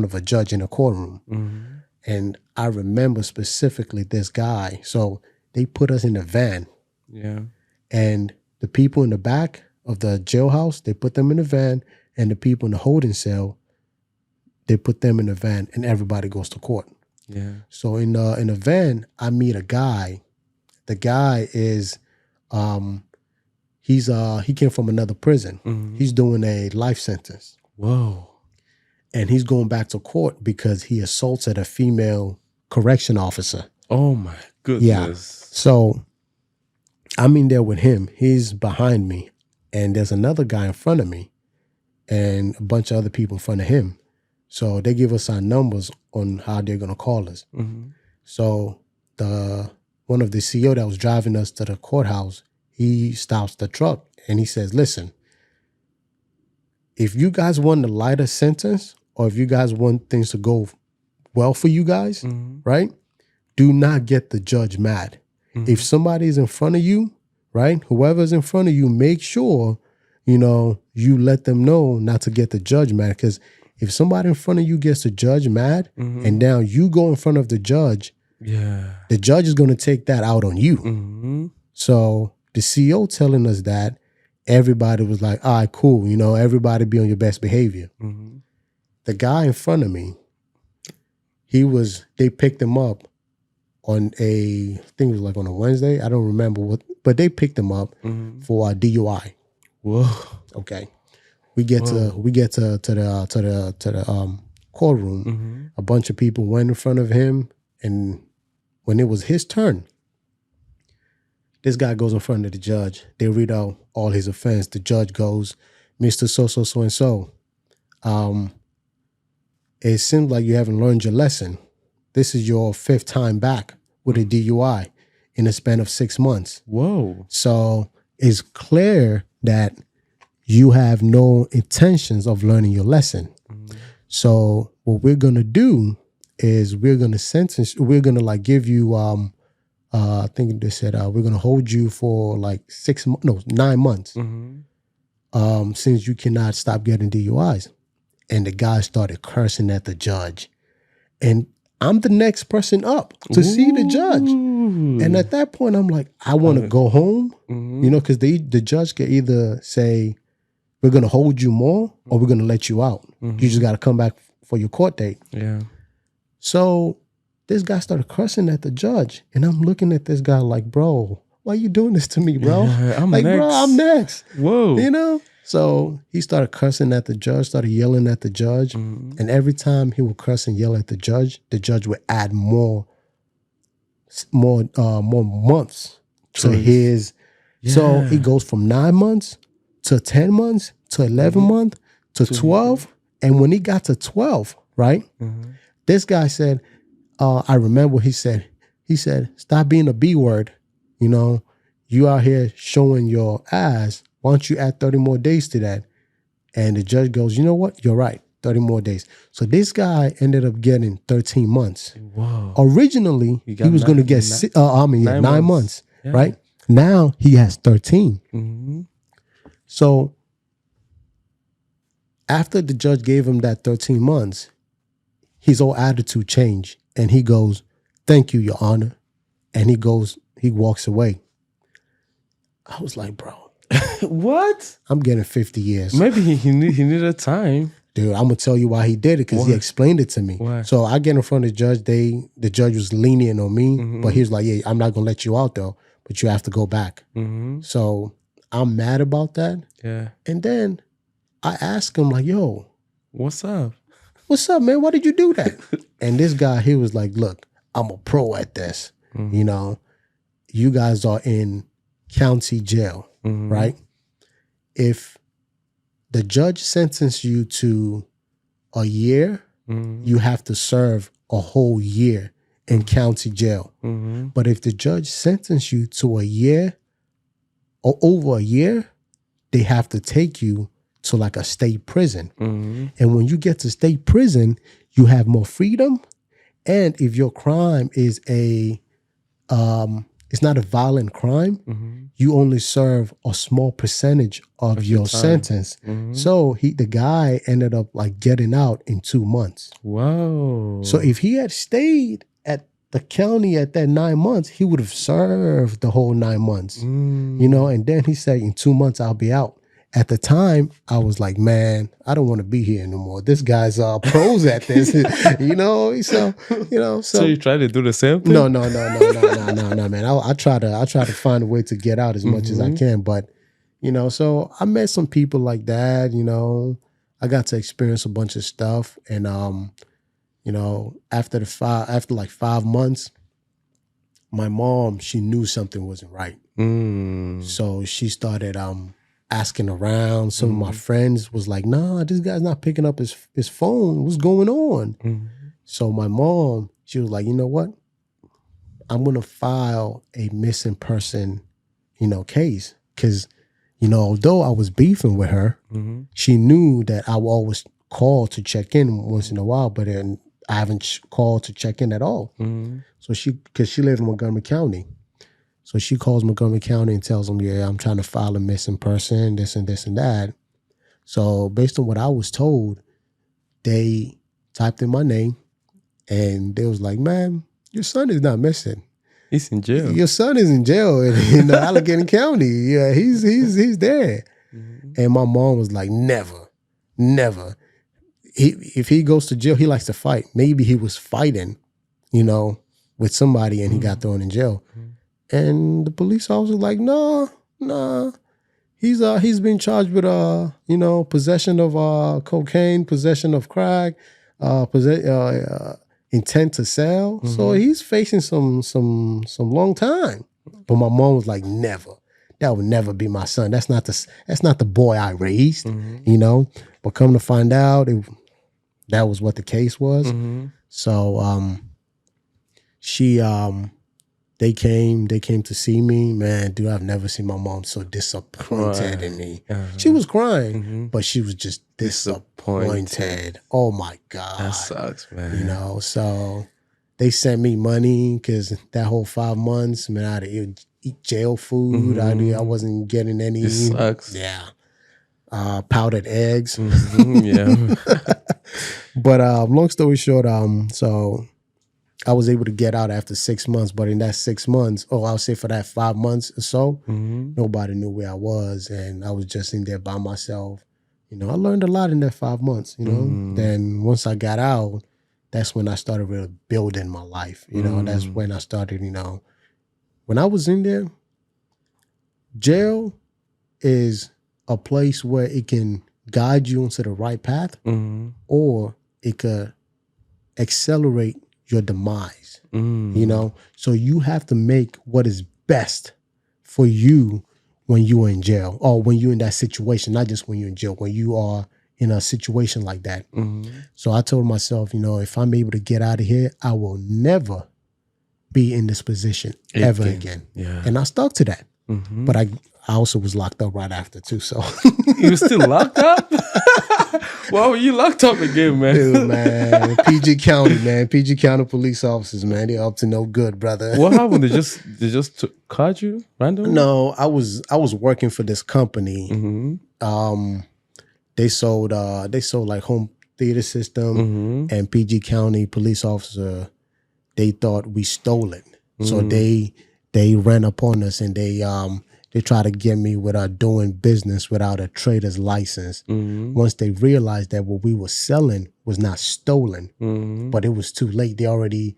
of a judge in a courtroom. Mm-hmm. And I remember specifically this guy. So they put us in a van. Yeah. And the people in the back of the jailhouse, they put them in the van, and the people in the holding cell, they put them in the van, and everybody goes to court. Yeah. So in the van, I meet a guy. The guy is, he came from another prison. Mm-hmm. He's doing a life sentence. Whoa. And he's going back to court because he assaulted a female correction officer. Oh my goodness. Yeah. So I'm in there with him. He's behind me, and there's another guy in front of me, and a bunch of other people in front of him. So they give us our numbers on how they're going to call us. Mm-hmm. So one of the CO that was driving us to the courthouse, he stops the truck and he says, listen, if you guys want a lighter sentence, or if you guys want things to go well for you guys, mm-hmm. right, do not get the judge mad. Mm-hmm. If somebody's in front of you, right, whoever's in front of you, make sure, you let them know not to get the judge mad. Because if somebody in front of you gets the judge mad, mm-hmm. and now you go in front of the judge, the judge is going to take that out on you. Mm-hmm. So the CO telling us that, everybody was like, all right, cool. Everybody be on your best behavior. Mm-hmm. The guy in front of me, they picked him up on I think it was like on a Wednesday. I don't remember what, but they picked him up mm-hmm. for a DUI. Whoa. Okay. We get to the courtroom. Mm-hmm. A bunch of people went in front of him, and when it was his turn, this guy goes in front of the judge. They read out all his offense. The judge goes, Mr. So and so. It seems like you haven't learned your lesson. This is your 5th time back with a DUI in a span of 6 months. Whoa. So it's clear that you have no intentions of learning your lesson. Mm-hmm. So what we're going to do is we're going to give you, I think they said, we're going to hold you for like 9 months. Mm-hmm. Since you cannot stop getting DUIs. And the guy started cursing at the judge. And I'm the next person up to see the judge. And at that point, I'm like, I want to go home, mm-hmm. Because the judge can either say, we're going to hold you more, or we're going to let you out. Mm-hmm. You just got to come back for your court date. Yeah. So this guy started cursing at the judge. And I'm looking at this guy like, bro, why are you doing this to me, bro? Yeah, I'm next. Whoa. So he started cursing at the judge, started yelling at the judge. Mm-hmm. And every time he would curse and yell at the judge would add more more months to Choice. his. So Yeah. it goes from 9 months to 10 months to 11 months to 12. And when he got to 12, right? This guy said, I remember what he said. He said, stop being a B word. You know, you out here showing your ass. Why don't you add 30 more days to that? And the judge goes, you know what? You're right. 30 more days. So this guy ended up getting 13 months. Wow. Originally, he was going to get 9 months, Yeah. right? Now he has 13. So after the judge gave him that 13 months, his whole attitude changed. And he goes, thank you, Your Honor. And he walks away. I was like, bro, What? I'm getting 50 years. Maybe he needed time. Dude, I'm going to tell you why he did it because he explained it to me. Why? So I get in front of the judge. The judge was lenient on me, but he was like, yeah, I'm not going to let you out though, but you have to go back. So I'm mad about that. Yeah. And then I asked him like, yo, what's up, man? Why did you do that? And this guy, he was like, look, I'm a pro at this. You know, you guys are in county jail, right? If the judge sentenced you to a year, you have to serve a whole year in county jail. But if the judge sentenced you to a year or over a year, they have to take you to like a state prison. And when you get to state prison, you have more freedom. And if your crime is it's not a violent crime, you only serve a small percentage of your sentence. So the guy ended up like getting out in 2 months. Wow. So if he had stayed at the county at that 9 months, he would have served the whole 9 months. You know, and then he said, in 2 months, I'll be out. At the time, I was like, man, I don't want to be here anymore. This guy's pros at this, you know. So you try to do the same thing? No, man. I try to find a way to get out as much as I can. But you know, so I met some people like that. You know, I got to experience a bunch of stuff, and you know, after like 5 months, my mom, she knew something wasn't right. So she started asking around. Some of my friends was like, nah, this guy's not picking up his phone. What's going on? So my mom, she was like, you know what? I'm going to file a missing person, you know, case. Because, you know, although I was beefing with her, she knew that I would always call to check in once in a while, but then I haven't called to check in at all. So because she lived in Montgomery County. So she calls Montgomery County and tells them, yeah, I'm trying to file a missing person, this and this and that. So based on what I was told, they typed in my name and they was like, man, your son is not missing. He's in jail. Your son is in jail in Allegheny County. Yeah, he's there. And my mom was like, never. If he goes to jail, he likes to fight. Maybe he was fighting, you know, with somebody and he got thrown in jail. And the police officer was like, nah. He's been charged with you know, possession of cocaine, possession of crack, intent to sell. So he's facing some long time. But my mom was like, never. That would never be my son. That's not the boy I raised, you know. But come to find out, that was what the case was. So they came to see me. Man, dude, I've never seen my mom so disappointed in me. She was crying, but she was just disappointed. Oh my God. That sucks, man. You know, so they sent me money because that whole 5 months, man, I had to eat jail food. I wasn't getting any. It sucks. Yeah. Powdered eggs. Yeah. But long story short, so I was able to get out after 6 months, but in that 6 months, I'll say for that 5 months or so, nobody knew where I was, and I was just in there by myself. You know, I learned a lot in that 5 months, you know. Then once I got out, that's when I started really building my life, you know. That's when I started, you know. When I was in there, jail is a place where it can guide you into the right path, or it could accelerate your demise. You know, so you have to make what is best for you when you're in jail, or when you're in that situation, not just when you're in jail, when you are in a situation like that. So I told myself, you know, if I'm able to get out of here, I will never be in this position ever again. Yeah. And I stuck to that. But I also was locked up right after too. So You were still locked up? Why were you locked up again, man? dude, man, PG County, man, PG County police officers, man, they're up to no good, brother. What happened? They just caught you randomly? No, I was working for this company. They sold like home theater system, and PG County police officer, they thought we stole it. So they ran upon us, and they tried to get me without doing business without a trader's license. Once they realized that what we were selling was not stolen, but it was too late. They already,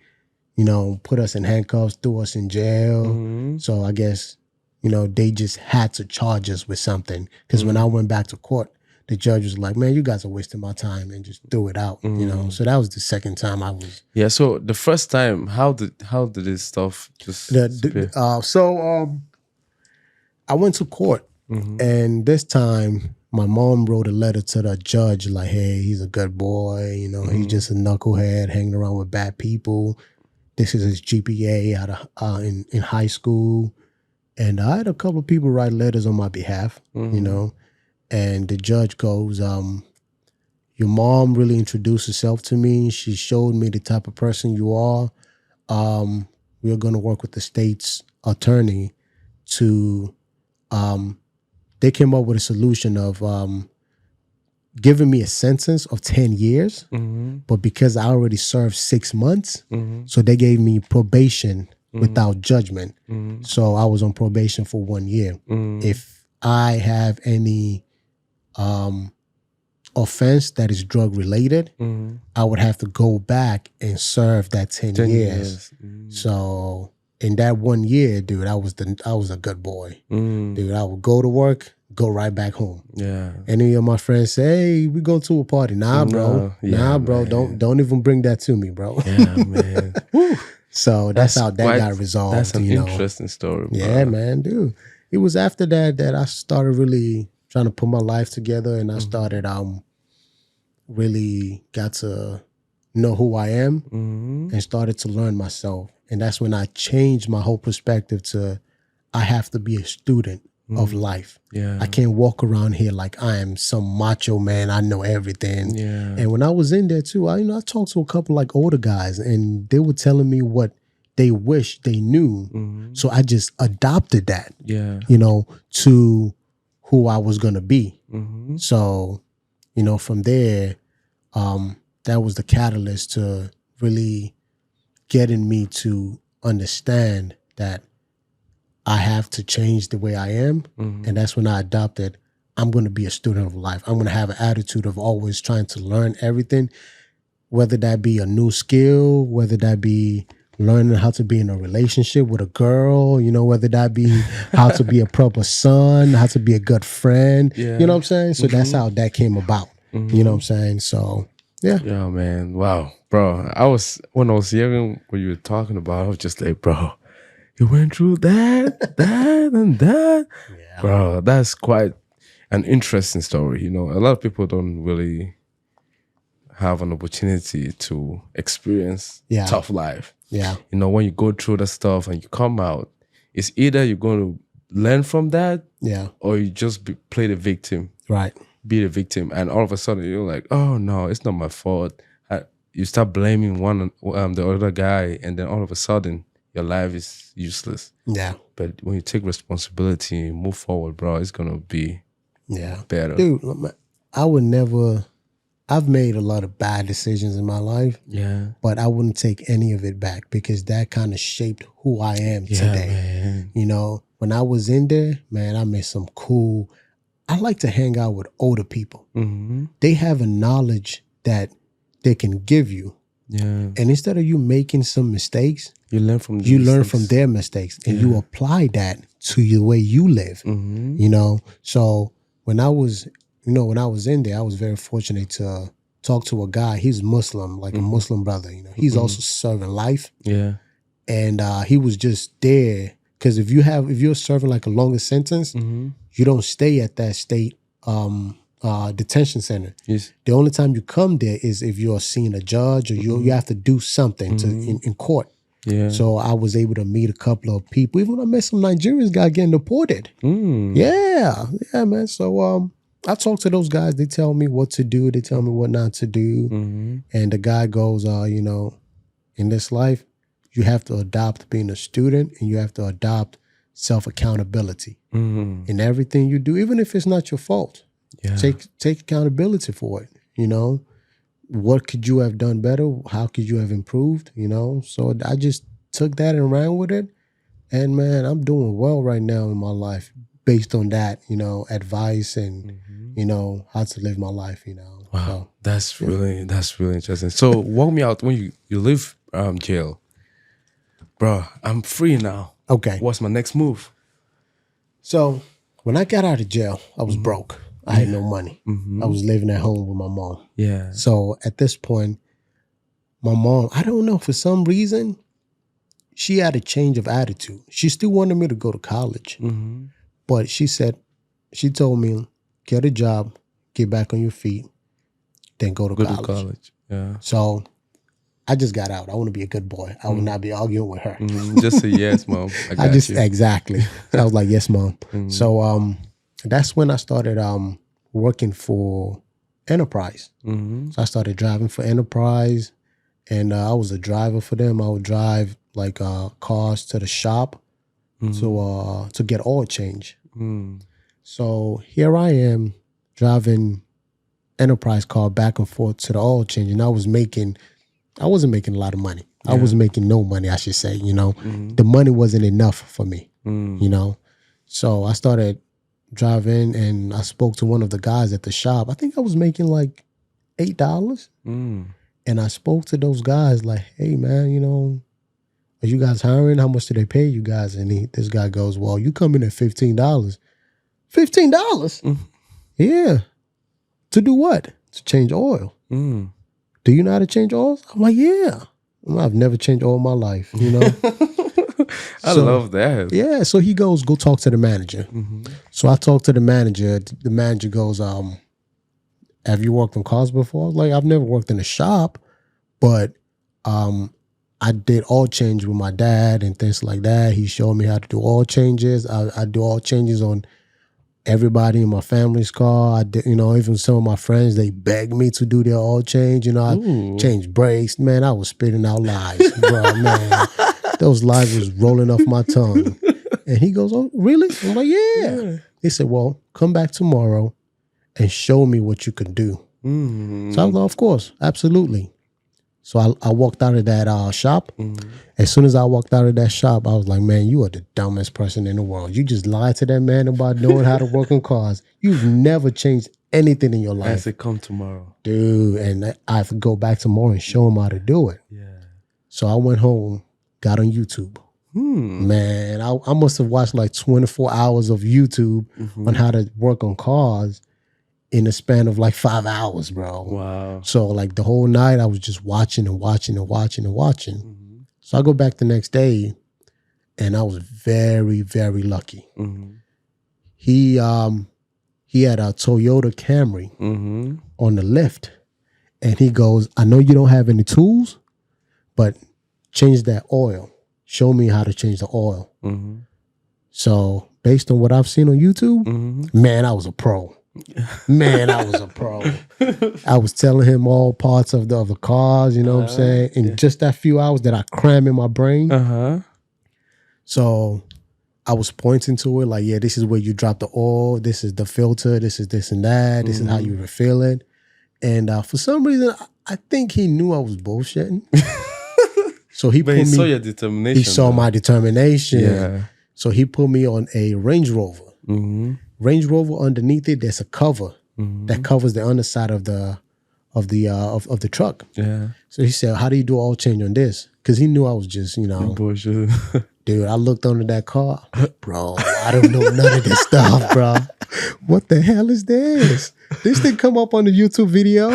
you know, put us in handcuffs, threw us in jail. So I guess, you know, they just had to charge us with something. Because when I went back to court, the judge was like, man, you guys are wasting my time, and just threw it out, you know. So that was the second time I was. Yeah, so the first time, how did this stuff just disappear? I went to court, and this time my mom wrote a letter to the judge like, hey, he's a good boy, you know, he's just a knucklehead hanging around with bad people. This is his GPA out of in high school. And I had a couple of people write letters on my behalf, you know. And the judge goes, your mom really introduced herself to me. She showed me the type of person you are. We're going to work with the state's attorney to, they came up with a solution of giving me a sentence of 10 years. But because I already served 6 months, so they gave me probation without judgment. So I was on probation for 1 year. If I have any offense that is drug related, I would have to go back and serve that 10 years. So in that 1 year, dude, I was a good boy. Dude, I would go to work, go right back home. Yeah. Any of my friends say, hey, we go to a party. Nah, bro. Bro. Don't even bring that to me, bro. Yeah, man. So that's how that got resolved. That's an interesting story, bro. Yeah, man, dude. It was after that I started really trying to put my life together, and I started really got to know who I am and started to learn myself. And that's when I changed my whole perspective to I have to be a student of life. Yeah. I can't walk around here like I am some macho man. I know everything. Yeah. And when I was in there too, I talked to a couple like older guys, and they were telling me what they wish they knew. So I just adopted that, you know, to who I was going to be. So, you know, from there, that was the catalyst to really getting me to understand that I have to change the way I am. And that's when I adopted, I'm going to be a student of life. I'm going to have an attitude of always trying to learn everything, whether that be a new skill, whether that be learning how to be in a relationship with a girl, you know, whether that be how to be a proper son, how to be a good friend, you know what I'm saying? So that's how that came about, you know what I'm saying? So, yeah. Yeah, man. Wow. Bro, when I was hearing what you were talking about, I was just like, bro, you went through that, and that. Yeah. Bro, that's quite an interesting story. You know, a lot of people don't really have an opportunity to experience tough life. Yeah. You know, when you go through that stuff and you come out, it's either you're going to learn from that, or you just play the victim. Right. Be the victim. And all of a sudden you're like, oh no, it's not my fault. You start blaming the other guy, and then all of a sudden your life is useless. Yeah. But when you take responsibility and move forward, bro, it's going to be better. Dude, I've made a lot of bad decisions in my life. Yeah. But I wouldn't take any of it back, because that kind of shaped who I am today. Man. You know, when I was in there, man, I made some cool. I like to hang out with older people. They have a knowledge that they can give you. Yeah. And instead of you making some mistakes, you learn from their mistakes, and you apply that to the way you live. You know, so when I was in there, I was very fortunate to talked to a guy. He's Muslim, like a Muslim brother. You know, he's also serving life. Yeah. And he was just there because if you're serving like a longer sentence, you don't stay at that state detention center. Yes. The only time you come there is if you're seeing a judge or you have to do something in court. Yeah. So I was able to meet a couple of people. Even when I met some Nigerians guys getting deported. Yeah, man. So I talk to those guys. They tell me what to do. They tell me what not to do. And the guy goes, you know, in this life, you have to adopt being a student and you have to adopt self-accountability in everything you do, even if it's not your fault. Yeah. Take accountability for it, you know. What could you have done better? How could you have improved, you know? So I just took that and ran with it. And, man, I'm doing well right now in my life based on that, you know, advice and, you know, how to live my life, you know. Wow, so, that's really interesting. So walk me out when you leave jail. Bro, I'm free now. Okay. What's my next move? So when I got out of jail, I was broke. I had no money. I was living at home with my mom. Yeah. So at this point, my mom, I don't know, for some reason, she had a change of attitude. She still wanted me to go to college. But she told me, get a job, get back on your feet, then go to college. Yeah. So I just got out. I want to be a good boy. I will not be arguing with her. Just say yes, Mom. I got you. Exactly. So I was like, yes, Mom. So that's when I started working for Enterprise. So I started driving for Enterprise, and I was a driver for them. I would drive like cars to the shop to get oil change. So here I am driving Enterprise car back and forth to the oil change, and I wasn't making a lot of money. I was making no money, I should say. You know, the money wasn't enough for me. You know, so I started driving, and I spoke to one of the guys at the shop. I think I was making like $8. And I spoke to those guys like, hey, man, you know, are you guys hiring? How much do they pay you guys? And this guy goes, well, you come in at $15. $15? Yeah. To do what? To change oil. Do you know how to change oils? I'm like, yeah. I've never changed oil in my life, you know. I love that. Yeah. So he goes, go talk to the manager. So I talked to the manager. The manager goes, have you worked on cars before? I was like, I've never worked in a shop, but I did oil change with my dad and things like that. He showed me how to do oil changes. I do oil changes on everybody in my family's car. I did, you know, even some of my friends, they begged me to do their oil change. You know, I changed brakes. Man, I was spitting out lies, bro, man. Those lies was rolling off my tongue. And he goes, oh, really? I'm like, yeah. He said, well, come back tomorrow and show me what you can do. So I was like, of course, absolutely. So I walked out of that shop. As soon as I walked out of that shop, I was like, man, you are the dumbest person in the world. You just lied to that man about knowing how to work on cars. You've never changed anything in your life. I said, come tomorrow. Dude, and I have to go back tomorrow and show him how to do it. Yeah. So I went home, got on YouTube. Man, I must have watched like 24 hours of YouTube on how to work on cars in a span of like 5 hours, bro. Wow. So like the whole night I was just watching and watching and watching and watching. So I go back the next day and I was very, very lucky. He had a Toyota Camry on the lift, and he goes, I know you don't have any tools, but change that oil. Show me how to change the oil. So based on what I've seen on YouTube, man, I was a pro. Man, I was a pro. I was telling him all parts of the cars, you know what I'm saying? In just that few hours that I cram in my brain. So I was pointing to it like, yeah, this is where you drop the oil. This is the filter. This is this and that. This is how you refill it. And for some reason, I think he knew I was bullshitting. So he saw your determination. He saw my determination. Yeah. So he put me on a Range Rover. Range Rover, underneath it, there's a cover that covers the underside of the truck. Yeah. So he said, how do you do oil change on this? Because he knew I was just, you know. Bullshit. Dude, I looked under that car. Bro, I don't know none of this stuff, bro. What the hell is this? This didn't come up on the YouTube video.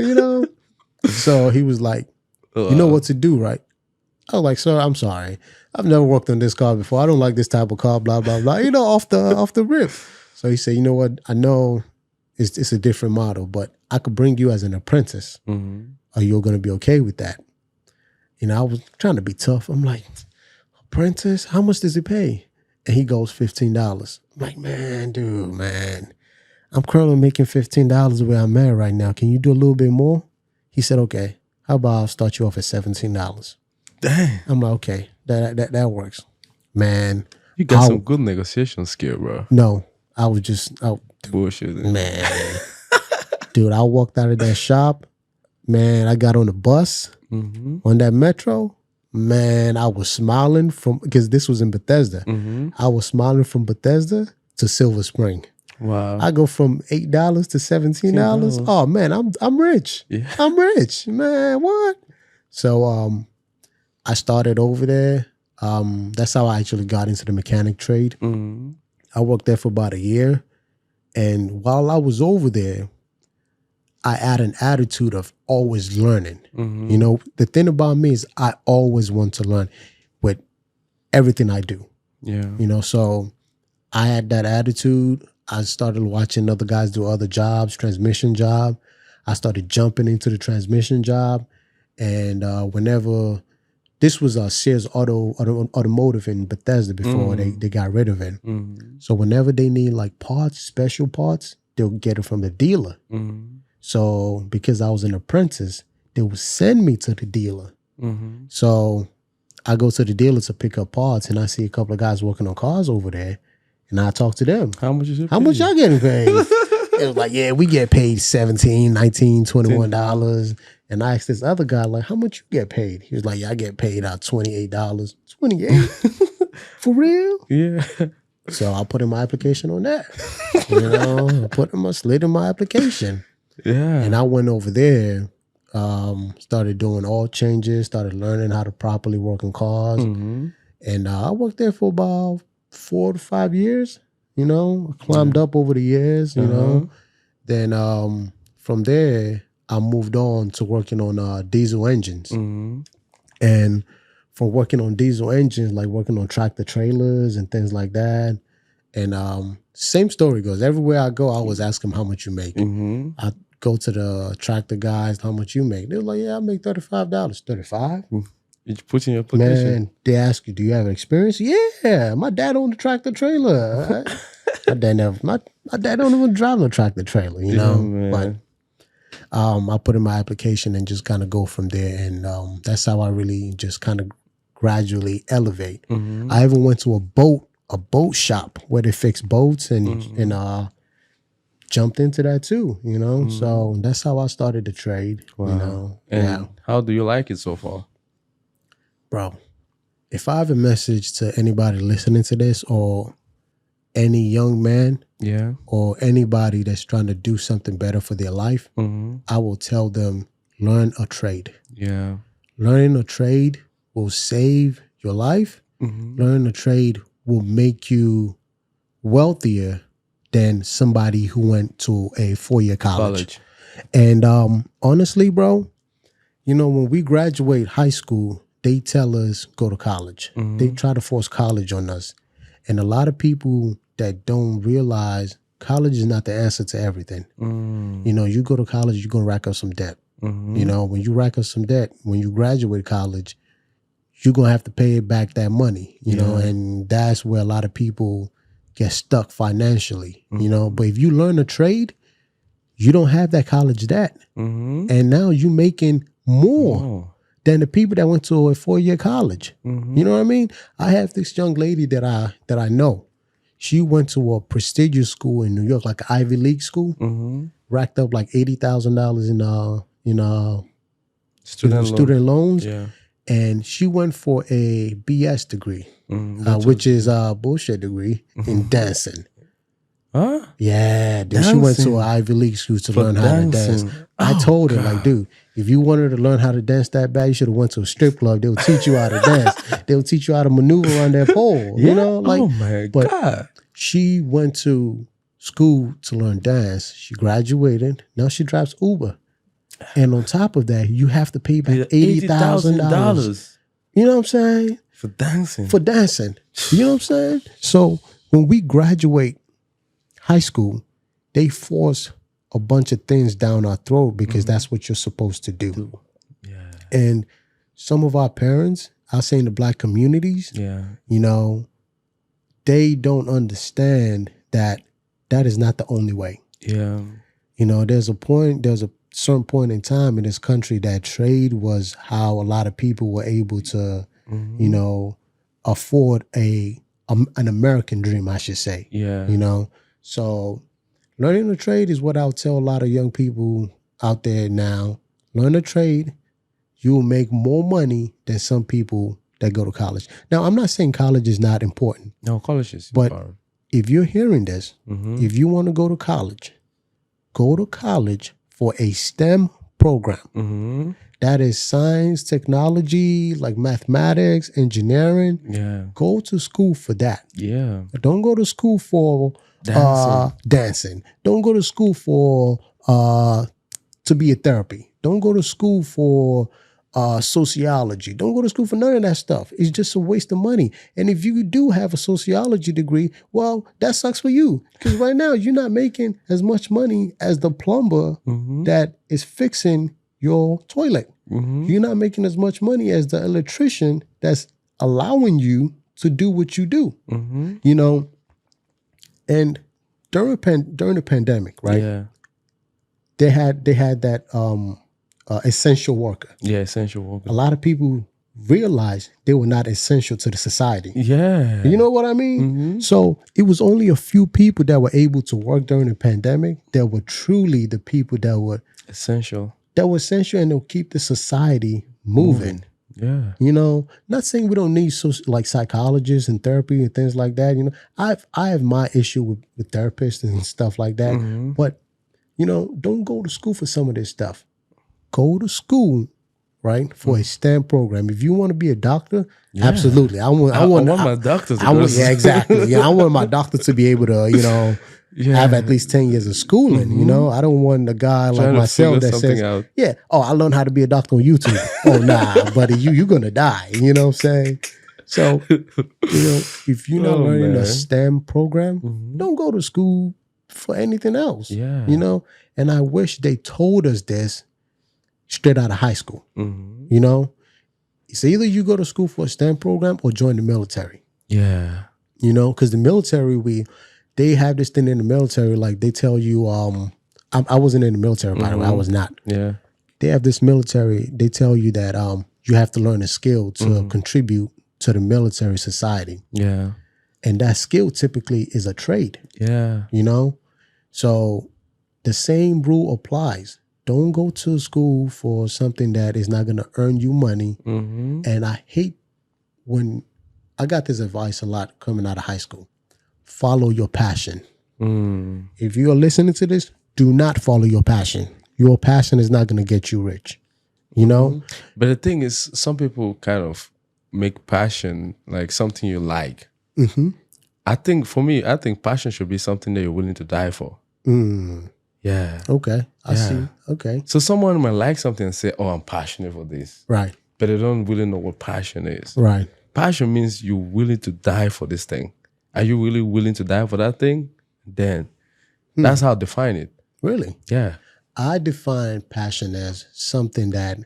you know. So he was like, you know what to do, right? I was like, sir, I'm sorry. I've never worked on this car before. I don't like this type of car, blah, blah, blah. You know, off the rip. So he said, you know what? I know it's a different model, but I could bring you as an apprentice. Are you going to be okay with that? You know, I was trying to be tough. I'm like, apprentice? How much does it pay? And he goes, $15. I'm like, man, dude, man. I'm currently making $15 the way I'm at right now. Can you do a little bit more? He said, okay. How about I'll start you off at $17? Dang. I'm like, okay, that works. Man. You got some good negotiation skill, bro. No, I was just bullshitting. Man. Dude, I walked out of that shop. Man, I got on the bus on that metro. Man, I was smiling because this was in Bethesda. I was smiling from Bethesda to Silver Spring. Wow. I go from $8 to $17. Oh man, I'm rich. Yeah. I'm rich. Man, what? So I started over there. That's how I actually got into the mechanic trade. I worked there for about a year. And while I was over there, I had an attitude of always learning. You know, the thing about me is I always want to learn with everything I do. Yeah. You know, so I had that attitude. I started watching other guys do other jobs, transmission job. I started jumping into the transmission job. And whenever, this was Sears Automotive in Bethesda before they got rid of it. So whenever they need like parts, special parts, they'll get it from the dealer. So because I was an apprentice, they would send me to the dealer. So I go to the dealer to pick up parts, and I see a couple of guys working on cars over there, and I talk to them. How much is it? How much y'all getting paid? It was like, yeah, we get paid $17, $19, $21. And I asked this other guy, like, how much you get paid? He was like, yeah, I get paid out $28. 28? For real? Yeah. So I put in my application on that. You know, I slid in my application. Yeah. And I went over there, started doing oil changes, started learning how to properly work on cars. And I worked there for about 4 to 5 years. You know, I climbed up over the years, you know. Then from there, I moved on to working on diesel engines. And from working on diesel engines, like working on tractor trailers and things like that. And same story goes. Everywhere I go, I always ask them how much you make. I go to the tractor guys, how much you make? They're like, yeah, I make $35. 35? You put in your application? Man, they ask you, do you have experience? Yeah, my dad owned a tractor trailer. my dad don't even drive no tractor trailer, you know? But I put in my application and just kind of go from there. And that's how I really just kind of gradually elevate. I even went to a boat shop where they fix boats and jumped into that too, you know? So that's how I started the trade, you know? And how do you like it so far? Bro, if I have a message to anybody listening to this or any young man or anybody that's trying to do something better for their life, I will tell them, learn a trade. Yeah. Learning a trade will save your life. Learning a trade will make you wealthier than somebody who went to a 4-year college. And honestly, bro, you know, when we graduate high school, they tell us go to college. They try to force college on us. And a lot of people that don't realize college is not the answer to everything. You know, you go to college, you're going to rack up some debt. You know, when you rack up some debt, when you graduate college, you're going to have to pay back that money, you know, and that's where a lot of people get stuck financially, you know. But if you learn a trade, you don't have that college debt. And now you're making more than the people that went to a 4-year college. You know what I mean? I have this young lady that I know. She went to a prestigious school in New York, like an Ivy League school, racked up like $80,000 in student loans. Yeah. And she went for a BS degree, which is a bullshit degree in dancing. Huh? Yeah, dude. She went to an Ivy League school to learn how to dance. I told her, like, dude, if you wanted to learn how to dance that bad, you should have went to a strip club. They'll teach you how to dance. They'll teach you how to maneuver on their pole. You know, like, oh my God. She went to school to learn dance. She graduated. Now she drives Uber. And on top of that, you have to pay back $80,000. $80,000 You know what I'm saying? for dancing. For dancing. You know what I'm saying? So when we graduate high school, they force a bunch of things down our throat because that's what you're supposed to do. Yeah. And some of our parents, I'll say in the Black communities, Yeah. you know, they don't understand that that is not the only way. Yeah. You know, there's a certain point in time in this country that trade was how a lot of people were able to, you know, afford an American dream, I should say. Yeah. You know, so learning a trade is what I'll tell a lot of young people out there now. Learn a trade, you will make more money than some people that go to college. Now, I'm not saying college is not important. No, college is But important. if you're hearing this, if you want to go to college for a STEM program. That is science, technology, like mathematics, engineering. Yeah. Go to school for that. Yeah. Don't go to school for dancing. Don't go to school for to be a therapy. Don't go to school for sociology. Don't go to school for none of that stuff. It's just a waste of money. And if you do have a sociology degree, well, that sucks for you. Because right now you're not making as much money as the plumber that is fixing your toilet. You're not making as much money as the electrician that's allowing you to do what you do. You know, and during the pandemic, right? Yeah. They had that essential worker. Yeah, essential worker. A lot of people realized they were not essential to the society. Yeah. You know what I mean? So it was only a few people that were able to work during the pandemic that were truly the people that were essential. And they'll keep the society moving. Yeah. You know, not saying we don't need like psychologists and therapy and things like that. You know, I have my issue with therapists and stuff like that. But, you know, don't go to school for some of this stuff. Go to school, right, for a STEM program. If you want to be a doctor, absolutely. I want my doctor to go. Yeah, exactly. Yeah, I want my doctor to be able to, you know, have at least 10 years of schooling. You know, I don't want a guy like myself that says, yeah, oh, I learned how to be a doctor on YouTube. Oh, nah, buddy, you're going to die. You know what I'm saying? So, you know, if you're not learning a STEM program, don't go to school for anything else. Yeah. You know, and I wish they told us this straight out of high school. You know, it's either you go to school for a STEM program or join the military. Yeah. You know, because the military, they have this thing in the military, like they tell you, I wasn't in the military, by the way, I was not. Yeah. They have this military, they tell you that you have to learn a skill to contribute to the military society. Yeah. And that skill typically is a trade. Yeah. You know? So the same rule applies. Don't go to school for something that is not going to earn you money. And I hate when I got this advice a lot coming out of high school. Follow your passion. If you are listening to this, do not follow your passion. Your passion is not going to get you rich. You know? But the thing is, some people kind of make passion like something you like. I think for me, passion should be something that you're willing to die for. Yeah. Okay. I see. Okay. So someone might like something and say, oh, I'm passionate for this. Right. But they don't really know what passion is. Right. Passion means you're willing to die for this thing. Are you really willing to die for that thing? Then that's how I define it. Really? Yeah. I define passion as something that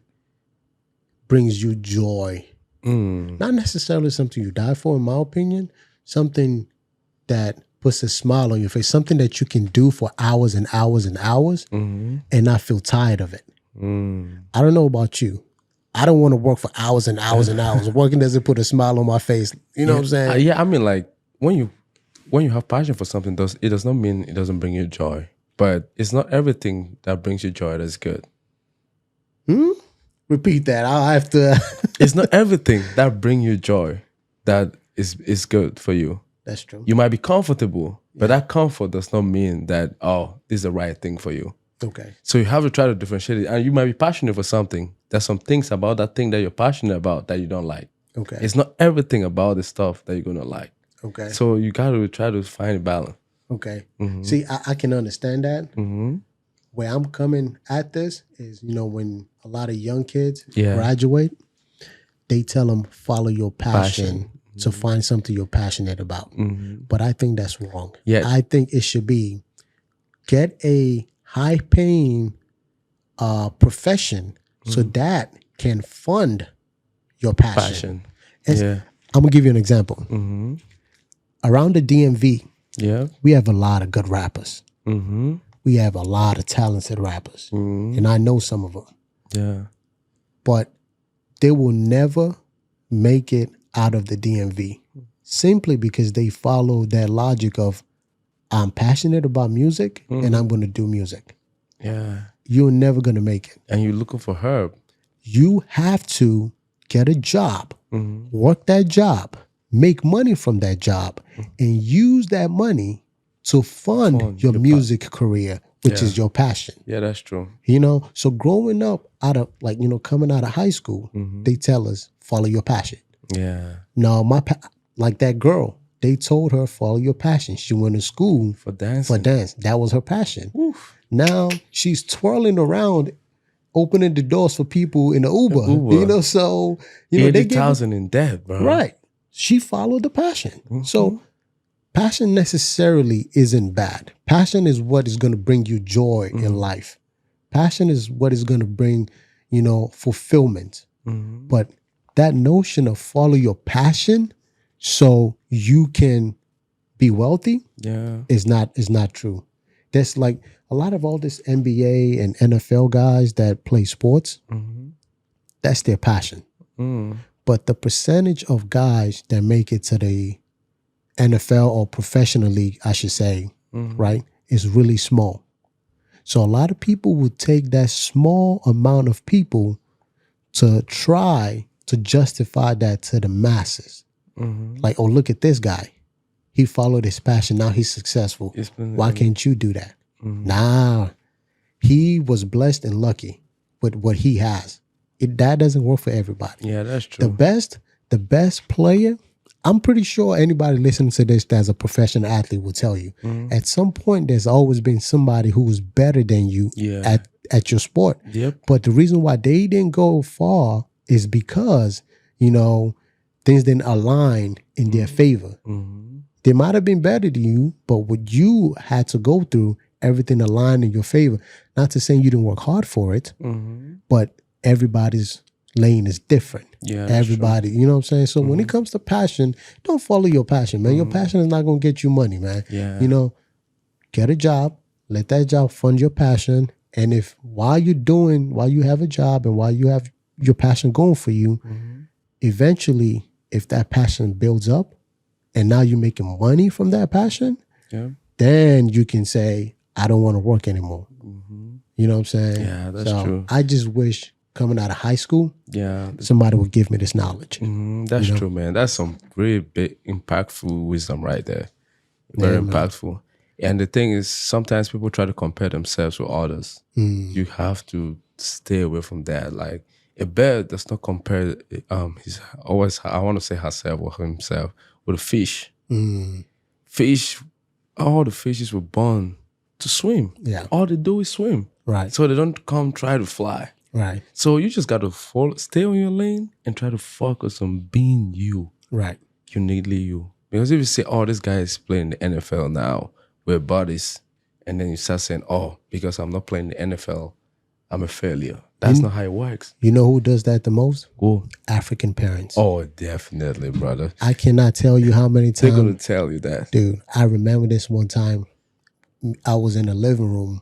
brings you joy. Not necessarily something you die for, in my opinion. Something that puts a smile on your face. Something that you can do for hours and hours and hours and not feel tired of it. I don't know about you. I don't want to work for hours and hours and hours. Working doesn't put a smile on my face. You know what I'm saying? Yeah, I mean, like, when you have passion for something, it does not mean it doesn't bring you joy. But it's not everything that brings you joy that's good. Repeat that. I'll have to. It's not everything that brings you joy that is good for you. That's true. You might be comfortable, but that comfort does not mean that, oh, this is the right thing for you. Okay. So you have to try to differentiate it. And you might be passionate for something. There's some things about that thing that you're passionate about that you don't like. Okay. It's not everything about the stuff that you're going to like. Okay. So you got to try to find a balance. Okay. See, I can understand that. where I'm coming at this is, when a lot of young kids Yeah. graduate, they tell them follow your passion, Passion. to find something you're passionate about. But I think that's wrong. Yeah. I think it should be get a high paying profession so that can fund your passion. Yeah. I'm gonna give you an example. Around the DMV, Yeah. we have a lot of good rappers. Mm-hmm. We have a lot of talented rappers, and I know some of them. Yeah. But they will never make it out of the DMV simply because they follow that logic of I'm passionate about music and I'm going to do music. Yeah. You're never going to make it. And you're looking for herb. You have to get a job, work that job, make money from that job, and use that money to fund your music career, which is your passion. Yeah, that's true. So growing up out of coming out of high school, they tell us follow your passion. Yeah. No, like that girl, they told her follow your passion. She went to school For dancing. for dance. That was her passion. Oof. Now she's twirling around, opening the doors for people in the Uber. So they give her, 80,000 in debt, bro. right. She followed the passion. So passion necessarily isn't bad. Passion is what is going to bring you joy in life. Passion is what is going to bring, fulfillment. But that notion of follow your passion so you can be wealthy is not true. There's like a lot of all this NBA and NFL guys that play sports. That's their passion. But the percentage of guys that make it to the NFL or professional league, I should say, right, is really small. So a lot of people would take that small amount of people to try to justify that to the masses. Like, oh, look at this guy. He followed his passion. Now he's successful. Why can't you do that? Nah, he was blessed and lucky with what he has. That doesn't work for everybody. Yeah, that's true. The best player, I'm pretty sure anybody listening to this that's a professional athlete will tell you, at some point there's always been somebody who was better than you at your sport. Yep. But the reason why they didn't go far is because, things didn't align in their favor. They might have been better than you, but what you had to go through, everything aligned in your favor. Not to say you didn't work hard for it, but everybody's lane is different. Yeah, everybody, you know what I'm saying? So when it comes to passion, don't follow your passion, man. Your passion is not going to get you money, man. Yeah. Get a job, let that job fund your passion. And if while you have a job and while you have your passion going for you, eventually, if that passion builds up and now you're making money from that passion, then you can say, I don't want to work anymore. You know what I'm saying? Yeah, that's true. I just wish coming out of high school, Yeah. somebody would give me this knowledge. That's true, man. That's some really big, impactful wisdom right there. Very impactful. And the thing is, sometimes people try to compare themselves with others. You have to stay away from that. Like, a bear does not compare I want to say herself or himself with a fish. Fish, all the fishes were born to swim. Yeah. All they do is swim. Right. So they don't come try to fly. Right. So you just got to stay on your lane and try to focus on being you. Right. Uniquely you. Because if you say, oh, this guy is playing the NFL now with bodies, and then you start saying, oh, because I'm not playing the NFL, I'm a failure. That's not how it works. You know who does that the most? Who? African parents. Oh, definitely, brother. I cannot tell you how many They're times. going to tell you that. Dude, I remember this one time. I was in the living room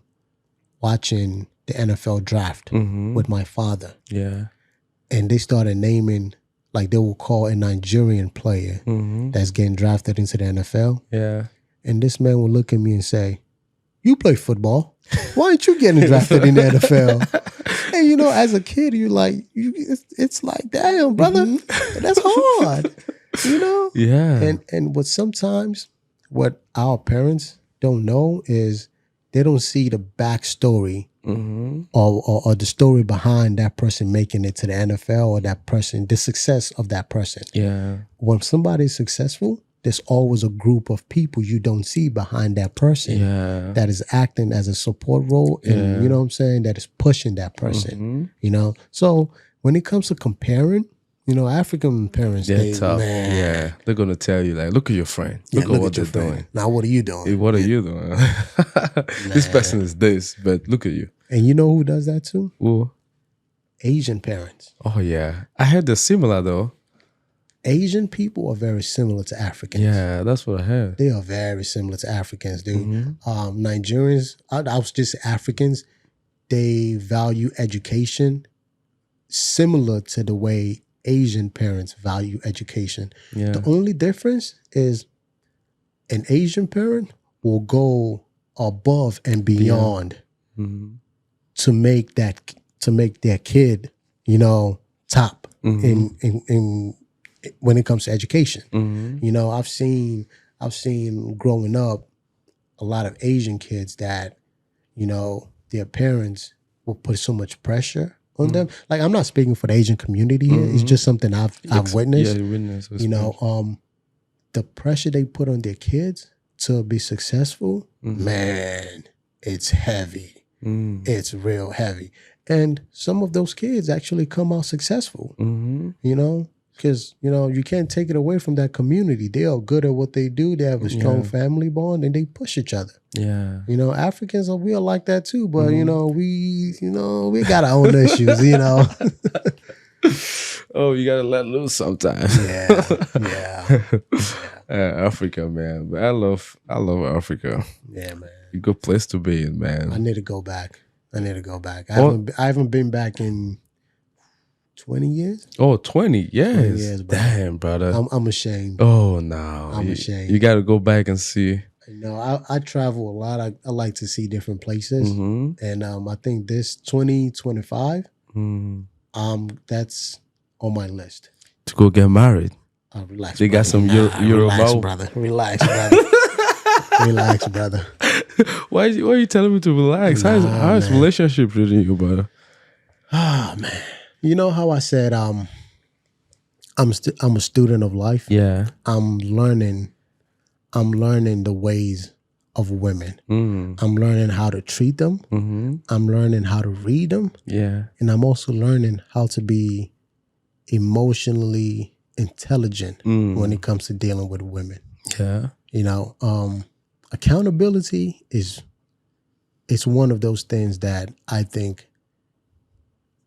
watching the NFL draft with my father. Yeah. And they started naming, like they will call a Nigerian player that's getting drafted into the NFL. Yeah. And this man would look at me and say, you play football. Why aren't you getting drafted in the NFL? And as a kid, you're like, it's like, damn, brother, that's hard. Yeah. And what our parents don't know is they don't see the backstory or the story behind that person making it to the NFL or that person, the success of that person. Yeah. When somebody's successful, there's always a group of people you don't see behind that person Yeah. that is acting as a support role, and you know what I'm saying, that is pushing that person. You know, so when it comes to comparing, you know, African parents, They're they tough. man, Yeah. They're gonna tell you, like, look at your friend. yeah, Look at what your they're friend. doing. Now, what are you doing? Hey, what are you doing? This person is this, but look at you. And you know who does that too? Ooh. Asian parents. Oh yeah. I heard they're similar though. Asian people are very similar to Africans. Yeah, that's what I heard. They are very similar to Africans, dude. Nigerians, I was just Africans, they value education similar to the way Asian parents value education. Yeah. The only difference is an Asian parent will go above and beyond to make their kid, you know, top in when it comes to education. You know, I've seen growing up a lot of Asian kids that, you know, their parents will put so much pressure on them. Like, I'm not speaking for the Asian community here. It's just something I've witnessed. Yeah, witness. You know, the pressure they put on their kids to be successful, man, it's heavy. It's real heavy. And some of those kids actually come out successful, you know, because, you know, you can't take it away from that community. They are good at what they do. They have a strong family bond and they push each other. Yeah. You know, Africans, we are like that too, but, you know, we got our own issues, you know. Oh, you gotta let loose sometimes. Yeah. Africa, man. But I love Africa. Yeah, man. A good place to be in, man. I need to go back. I haven't been back in 20 years. Oh, 20 years. 20 years, brother. Damn, brother. I'm ashamed. Oh, no. I'm ashamed. You got to go back and see. You know, I travel a lot. I like to see different places. And I think this 2025, that's on my list. To go get married. Relax, they brother. got some relax, brother. Relax, brother. Relax, brother. Why are you telling me to relax? How is relationship treating you, brother? Oh, man. You know how I said I'm a student of life? Yeah. I'm learning the ways of women. I'm learning how to treat them. I'm learning how to read them. Yeah. And I'm also learning how to be emotionally intelligent when it comes to dealing with women. Yeah. You know, accountability it's one of those things that I think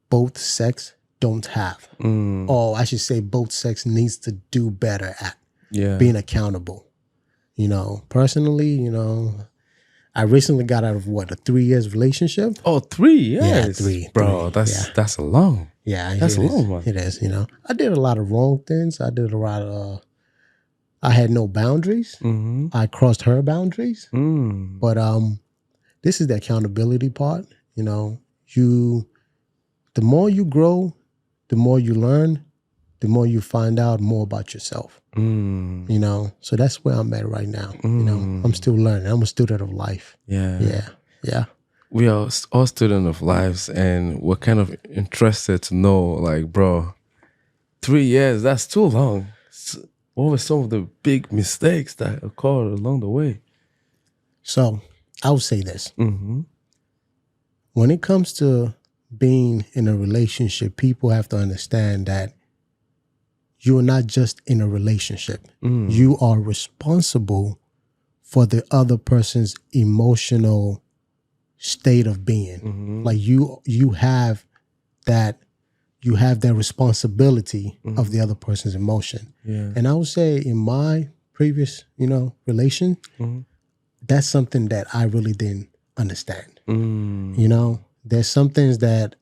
both sex don't have. Or I should say both sex needs to do better at being accountable. You know, personally, you know, I recently got out of a 3 years relationship. Oh, 3 years? Yeah, three. Bro, that's a long. Yeah. That's a long one. It is, you know. I did a lot of wrong things. I did a lot of, I had no boundaries. I crossed her boundaries. But this is the accountability part. You know, the more you grow, the more you learn, the more you find out more about yourself. You know, so that's where I'm at right now. You know, I'm still learning. I'm a student of life. Yeah. We are all students of lives, and we're kind of interested to know, like, bro, 3 years, that's too long. What were some of the big mistakes that occurred along the way? So I'll say this. When it comes to being in a relationship, people have to understand that you are not just in a relationship. You are responsible for the other person's emotional state of being. Like you have that responsibility of the other person's emotion. And I would say in my previous, you know, relation, that's something that I really didn't understand. You know, there's some things that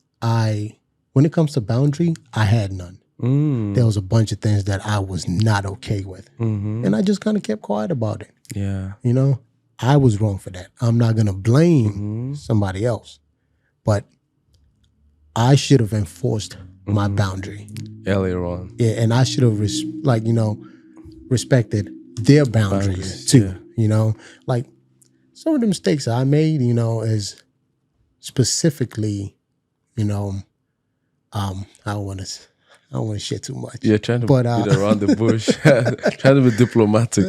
when it comes to boundary, I had none. There was a bunch of things that I was not okay with. And I just kind of kept quiet about it. Yeah. You know, I was wrong for that. I'm not going to blame somebody else. But I should have enforced my boundary. Earlier on. Yeah, and I should have, respected their boundaries too. Yeah. You know, like some of the mistakes I made, you know, is specifically, you know, I I don't want to share too much. You're trying to But, beat around the bush, trying to be diplomatic.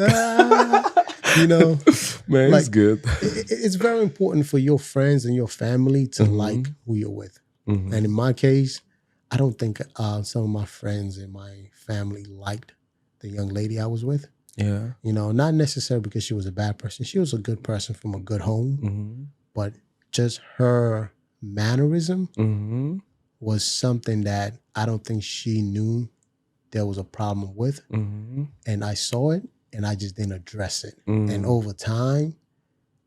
you know, Man, like, it's good. It's very important for your friends and your family to like who you're with. And in my case, I don't think some of my friends and my family liked the young lady I was with. Yeah. You know, not necessarily because she was a bad person. She was a good person from a good home. But just her mannerism was something that I don't think she knew there was a problem with. And I saw it and I just didn't address it. And over time,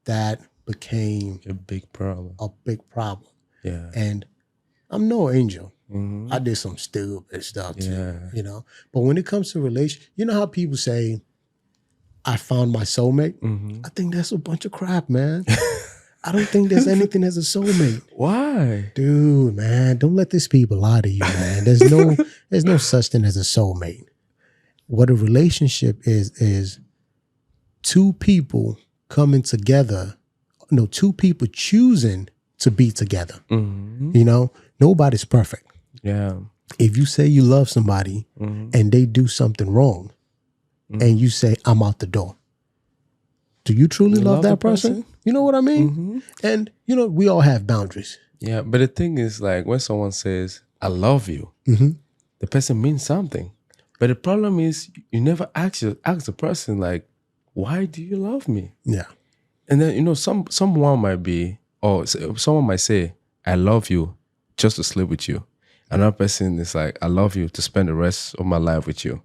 that became a big problem. Yeah. And I'm no angel. I did some stupid stuff too, you know. But when it comes to relation, you know how people say, I found my soulmate? I think that's a bunch of crap, man. I don't think there's anything as a soulmate. Why? Dude, man, don't let these people lie to you, man. There's no such thing as a soulmate. What a relationship is two people coming together, two people choosing to be together. You know, nobody's perfect. Yeah. If you say you love somebody and they do something wrong and you say, I'm out the door, do you truly love that person? You know what I mean? And, you know, we all have boundaries. Yeah, but the thing is, like, when someone says, I love you, the person means something. But the problem is, you never ask the person, like, why do you love me? Yeah. And then, you know, someone might be, or someone might say, I love you just to sleep with you. Another person is like, I love you to spend the rest of my life with you.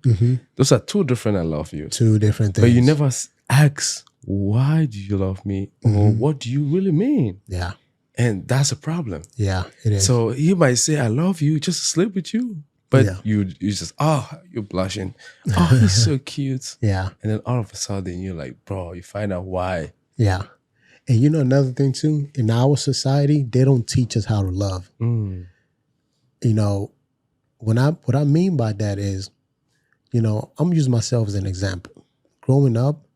Those are two different I love you. Two different things. But you never ask, why do you love me? Or what do you really mean? Yeah. And that's a problem. Yeah, it is. So he might say, I love you just to sleep with you. But you just, you're blushing. Oh, he's so cute. Yeah. And then all of a sudden you're like, bro, you find out why. Yeah. And you know another thing too, in our society, they don't teach us how to love. You know, what I mean by that is, you know, I'm using myself as an example. Growing up,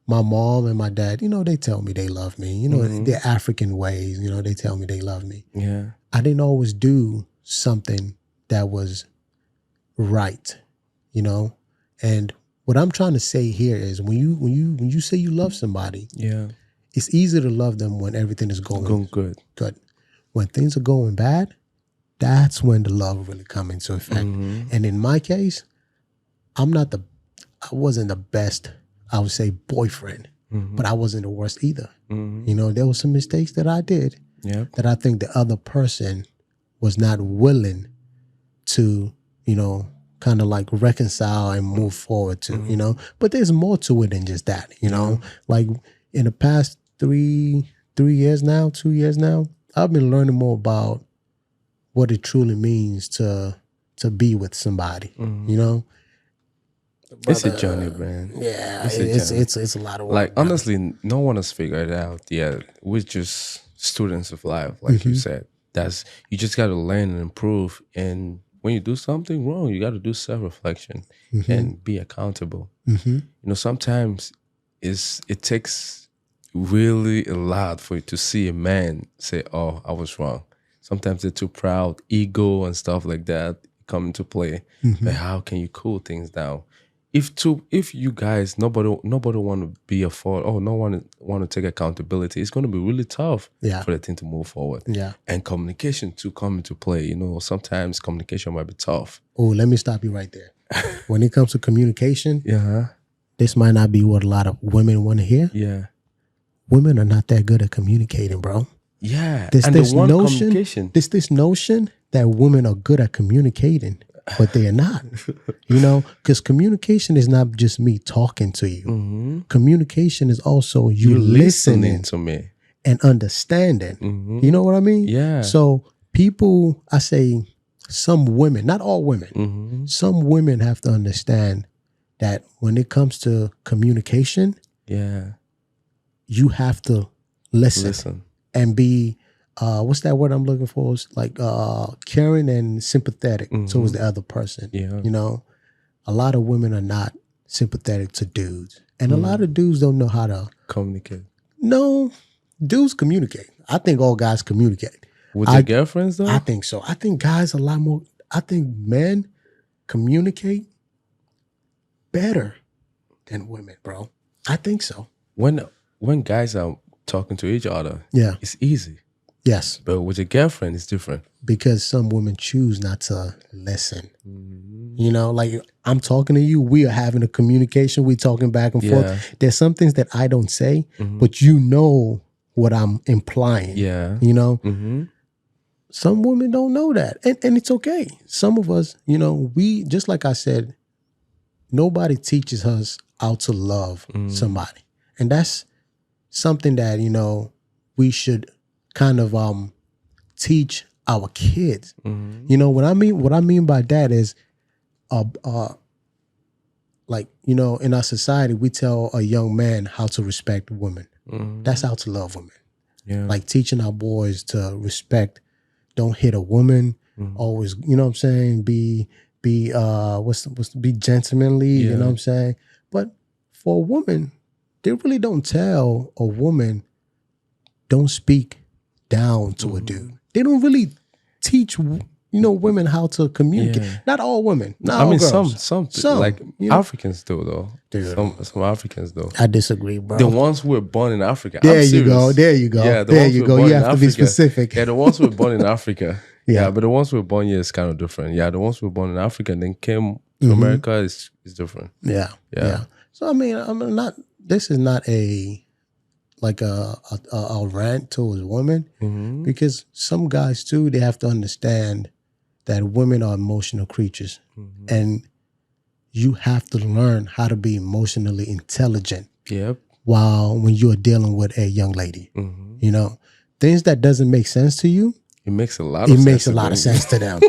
my mom and my dad, you know, they tell me they love me. You know, their African ways, you know, they tell me they love me. Yeah. I didn't always do something that was right, you know? And what I'm trying to say here is when you say you love somebody, it's easy to love them when everything is going good. When things are going bad, that's when the love really comes into effect. And in my case, I wasn't the best, I would say, boyfriend, but I wasn't the worst either. You know, there were some mistakes that I did that I think the other person was not willing to, you know, kind of like reconcile and move forward to, you know. But there's more to it than just that, you know. Like in the past 2 years now, I've been learning more about what it truly means to be with somebody, you know. But, it's a journey, man. Yeah, it's a lot of work. Like, honestly, no one has figured it out yet. We're just students of life, like you said. You just got to learn and improve. And when you do something wrong, you got to do self-reflection and be accountable. You know, sometimes it takes really a lot for you to see a man say, oh, I was wrong. Sometimes they're too proud, ego and stuff like that come into play. But how can you cool things down? If you guys, nobody want to be a fault, no one want to take accountability, it's going to be really tough for the thing to move forward. Yeah. And communication to come into play. You know, sometimes communication might be tough. Oh, let me stop you right there. When it comes to communication, this might not be what a lot of women want to hear. Yeah. Women are not that good at communicating, bro. Yeah. There's this notion that women are good at communicating, but they are not. You know, because communication is not just me talking to you. Communication is also you listening to me and understanding. You know what I mean? Yeah. So people, I say some women, not all women, some women have to understand that when it comes to communication, you have to listen. And be, what's that word I'm looking for? It's like caring and sympathetic towards the other person. Yeah. You know, a lot of women are not sympathetic to dudes. And a lot of dudes don't know how to communicate. No, dudes communicate. I think all guys communicate. With their girlfriends though? I think so. I think guys a lot more, I think men communicate better than women, bro. I think so. When guys are talking to each other, Yeah. it's easy. Yes. But with your girlfriend, it's different. Because some women choose not to listen. You know, like I'm talking to you, we are having a communication, we're talking back and forth. There's some things that I don't say, but you know what I'm implying. Yeah. You know? Some women don't know that. And it's okay. Some of us, you know, we, just like I said, nobody teaches us how to love somebody. And that's something that, you know, we should kind of teach our kids. You know, what I mean by that is like, you know, in our society, we tell a young man how to respect women. That's how to love women. Yeah. Like teaching our boys to respect, don't hit a woman, always, you know what I'm saying, be gentlemanly, you know what I'm saying? But for a woman, they really don't tell a woman, don't speak down to a dude. They don't really teach, you know, women how to communicate. Yeah. Not all women. Not I all mean, girls. some like you know? Africans do though. Dude. Some Africans do. I disagree, bro. The ones who were born in Africa. There I'm you go. serious. There you go. Yeah, There you go. You have to be specific. Yeah, the ones who were born in Africa. Yeah. Yeah, but the ones who were born here is kind of different. Yeah, the ones who were born in Africa and then came to America is different. Yeah. Yeah. So I mean, I'm not. This is not a like a rant towards women, because some guys too, they have to understand that women are emotional creatures, and you have to learn how to be emotionally intelligent. Yep. When you are dealing with a young lady, you know, things that doesn't make sense to you, It makes a lot. it makes a lot of sense to them.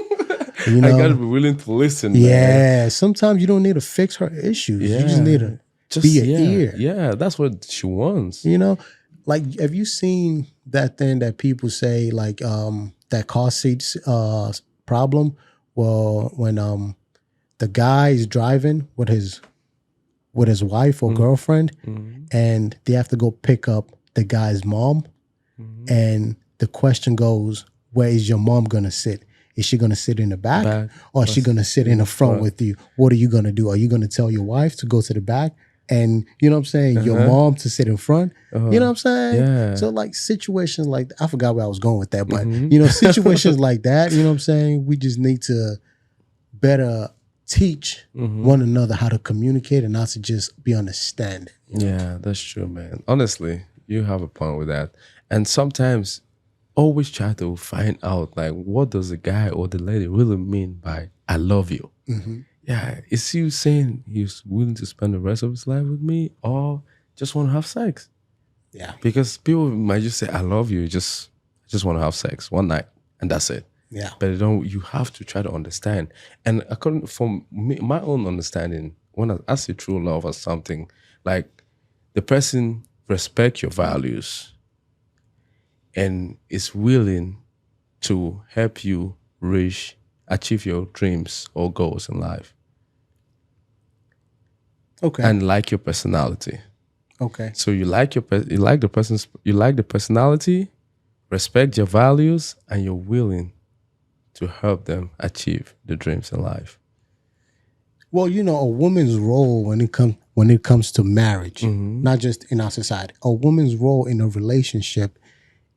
You know? I gotta be willing to listen. Yeah. Man. Sometimes you don't need to fix her issues. You just need to be an ear. Yeah, that's what she wants. You know, like, have you seen that thing that people say, like, that car seat problem? Well, when the guy is driving with his wife or girlfriend, and they have to go pick up the guy's mom, and the question goes, where is your mom gonna sit? Is she gonna sit in the back, or is she gonna sit in the front with you? What are you gonna do? Are you gonna tell your wife to go to the back? And you know what I'm saying, your mom to sit in front. You know what I'm saying? Yeah. So like situations like, I forgot where I was going with that, but you know, situations like that, you know what I'm saying? We just need to better teach one another how to communicate and not to just be understanding. Yeah, that's true, man. Honestly, you have a point with that. And sometimes always try to find out, like, what does the guy or the lady really mean by I love you? Yeah, is he saying he's willing to spend the rest of his life with me, or just want to have sex? Yeah. Because people might just say, I love you, just want to have sex one night, and that's it. Yeah. But you have to try to understand. And according from my own understanding, when I see true love as something, like the person respect your values and is willing to help you achieve your dreams or goals in life. Okay. And like your personality. Okay. So you like the personality, respect your values, and you're willing to help them achieve the dreams in life. Well, you know, a woman's role when it comes to marriage, not just in our society, a woman's role in a relationship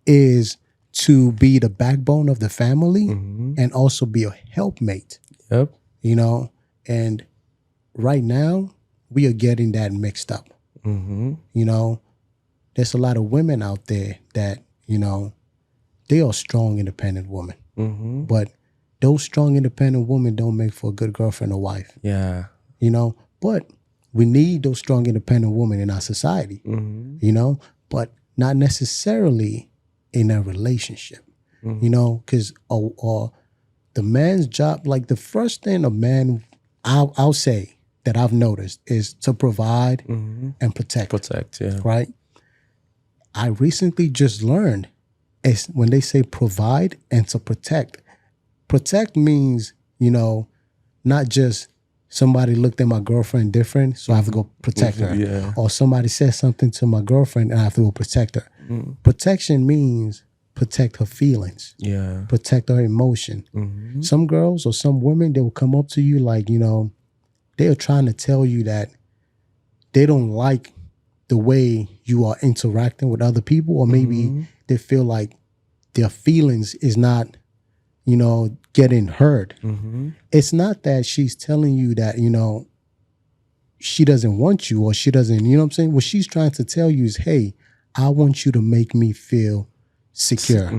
is to be the backbone of the family and also be a helpmate. Yep. You know, and right now we are getting that mixed up. You know, there's a lot of women out there that, you know, they are strong, independent women. But those strong, independent women don't make for a good girlfriend or wife. Yeah. You know, but we need those strong, independent women in our society, you know, but not necessarily in a relationship, you know, because the man's job, like the first thing a man, I'll say that I've noticed is to provide and protect. Protect, yeah. Right? I recently just learned is when they say provide and to protect. Protect means, you know, not just somebody looked at my girlfriend different, so I have to go protect her. Yeah. Or somebody said something to my girlfriend and I have to go protect her. Protection means protect her feelings, protect her emotion. Some girls or some women, they will come up to you like, they are trying to tell you that they don't like the way you are interacting with other people, or maybe they feel like their feelings is not, getting heard. It's not that she's telling you that, she doesn't want you, or she doesn't, you know what I'm saying? What she's trying to tell you is, hey, I want you to make me feel secure.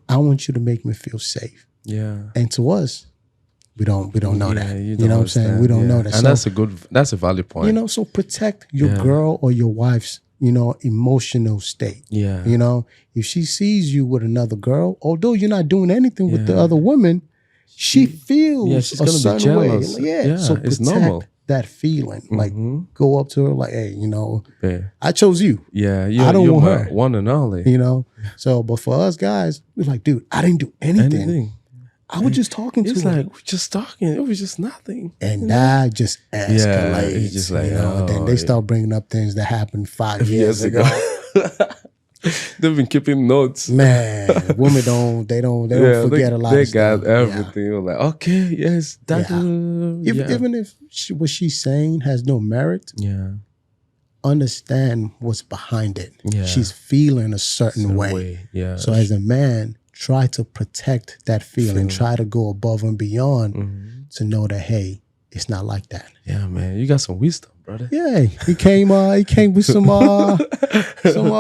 I want you to make me feel safe. Yeah. And to us, we don't know that. You know what I'm saying? We don't know that. And so, that's a valid point. So protect your girl or your wife's, emotional state. Yeah. If she sees you with another girl, although you're not doing anything with the other woman, she feels she's a gonna certain be jealous. way. So it's protect normal. that feeling. Like, go up to her like, hey, Yeah. I chose you. Yeah, I don't want her. One and only. So, but for us guys, we're like, dude, I didn't do anything. I was just talking to her. It's like, we're just talking. It was just nothing. And that just escalates. Yeah, it's just like, then they start bringing up things that happened 5 years ago. They've been keeping notes. Man, women don't forget a lot of stuff. They got everything. You're like, okay, yes, that. Even if what she's saying has no merit, understand what's behind it. Yeah. She's feeling a certain way. Yeah. So as a man, try to protect that feeling. Try to go above and beyond to know that, hey, it's not like that. Yeah, man, you got some wisdom, brother. Yeah, he came with some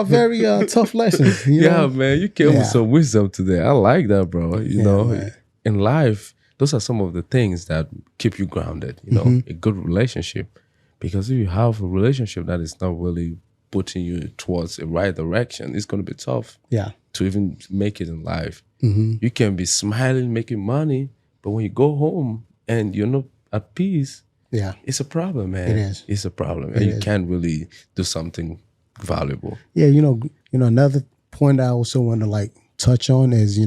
very tough lessons. Yeah, man, you came with some wisdom today. I like that, bro. You know, man. In life, those are some of the things that keep you grounded. A good relationship, because if you have a relationship that is not really putting you towards the right direction, it's going to be tough. Yeah. To even make it in life. You can be smiling, making money, but when you go home and you're not at peace, it's a problem, man. It is. It's a problem. And you can't really do something valuable. Yeah, another point I also want to touch on is,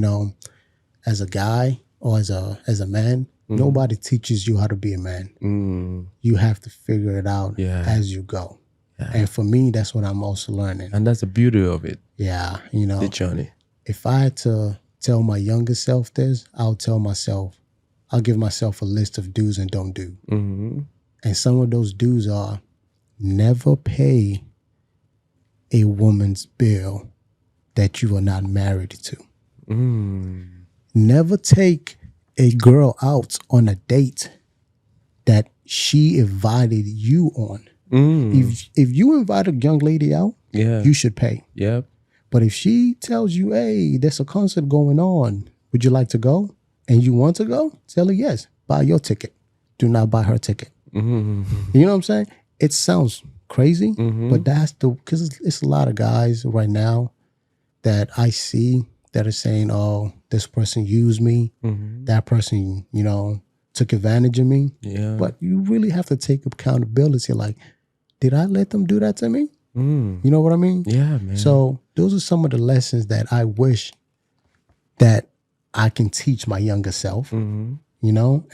as a guy or as a man, nobody teaches you how to be a man. You have to figure it out as you go. Yeah. And for me, that's what I'm also learning. And that's the beauty of it. Yeah, the journey. If I had to tell my younger self this, I'll give myself a list of do's and don't do. And some of those do's are: never pay a woman's bill that you are not married to. Never take a girl out on a date that she invited you on. If you invite a young lady out, you should pay. Yep. But if she tells you, hey, there's a concert going on, would you like to go? And you want to go? Tell her yes. Buy your ticket. Do not buy her ticket. You know what I'm saying? It sounds crazy, but because it's a lot of guys right now that I see that are saying, oh, this person used me. That person, took advantage of me. Yeah. But you really have to take accountability. Like, did I let them do that to me? You know what I mean? Yeah, man. So those are some of the lessons that I wish that I can teach my younger self, and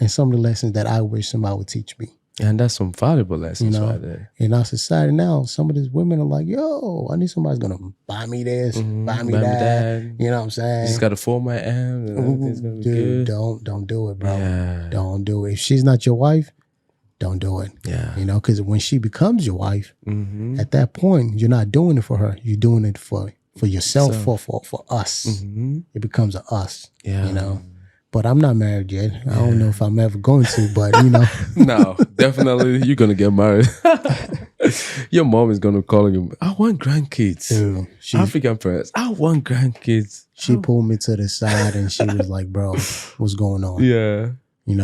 some of the lessons that I wish somebody would teach me. And that's some valuable lessons right there. In our society now, some of these women are like, yo, I need somebody's going to buy me this, buy me that. You know what I'm saying? Just got to fold my hand. Dude, don't do it, bro. Yeah. Don't do it. If she's not your wife, don't do it. Yeah. Because when she becomes your wife, at that point, you're not doing it for her. You're doing it for yourself, for us. It becomes a us, But I'm not married yet. I don't know if I'm ever going to, but No, definitely you're going to get married. Your mom is going to call you, I want grandkids. Dude, African parents, I want grandkids. She pulled me to the side and she was like, bro, what's going on? Yeah. When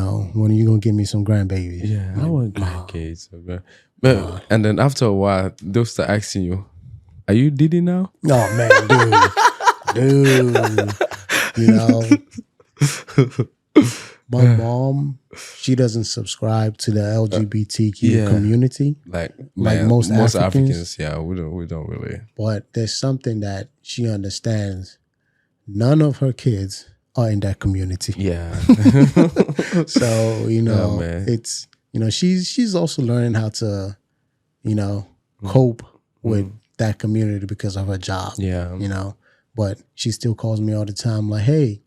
are you going to give me some grandbabies? Yeah, I want grandkids. But, and then after a while, they'll start asking you, are you Diddy now? Oh, man, dude. My mom, she doesn't subscribe to the LGBTQ community. Like most Africans. Yeah, we don't really. But there's something that she understands. None of her kids are in that community. Yeah. So, it's, she's also learning how to, cope with that community because of her job. Yeah. but she still calls me all the time like, hey,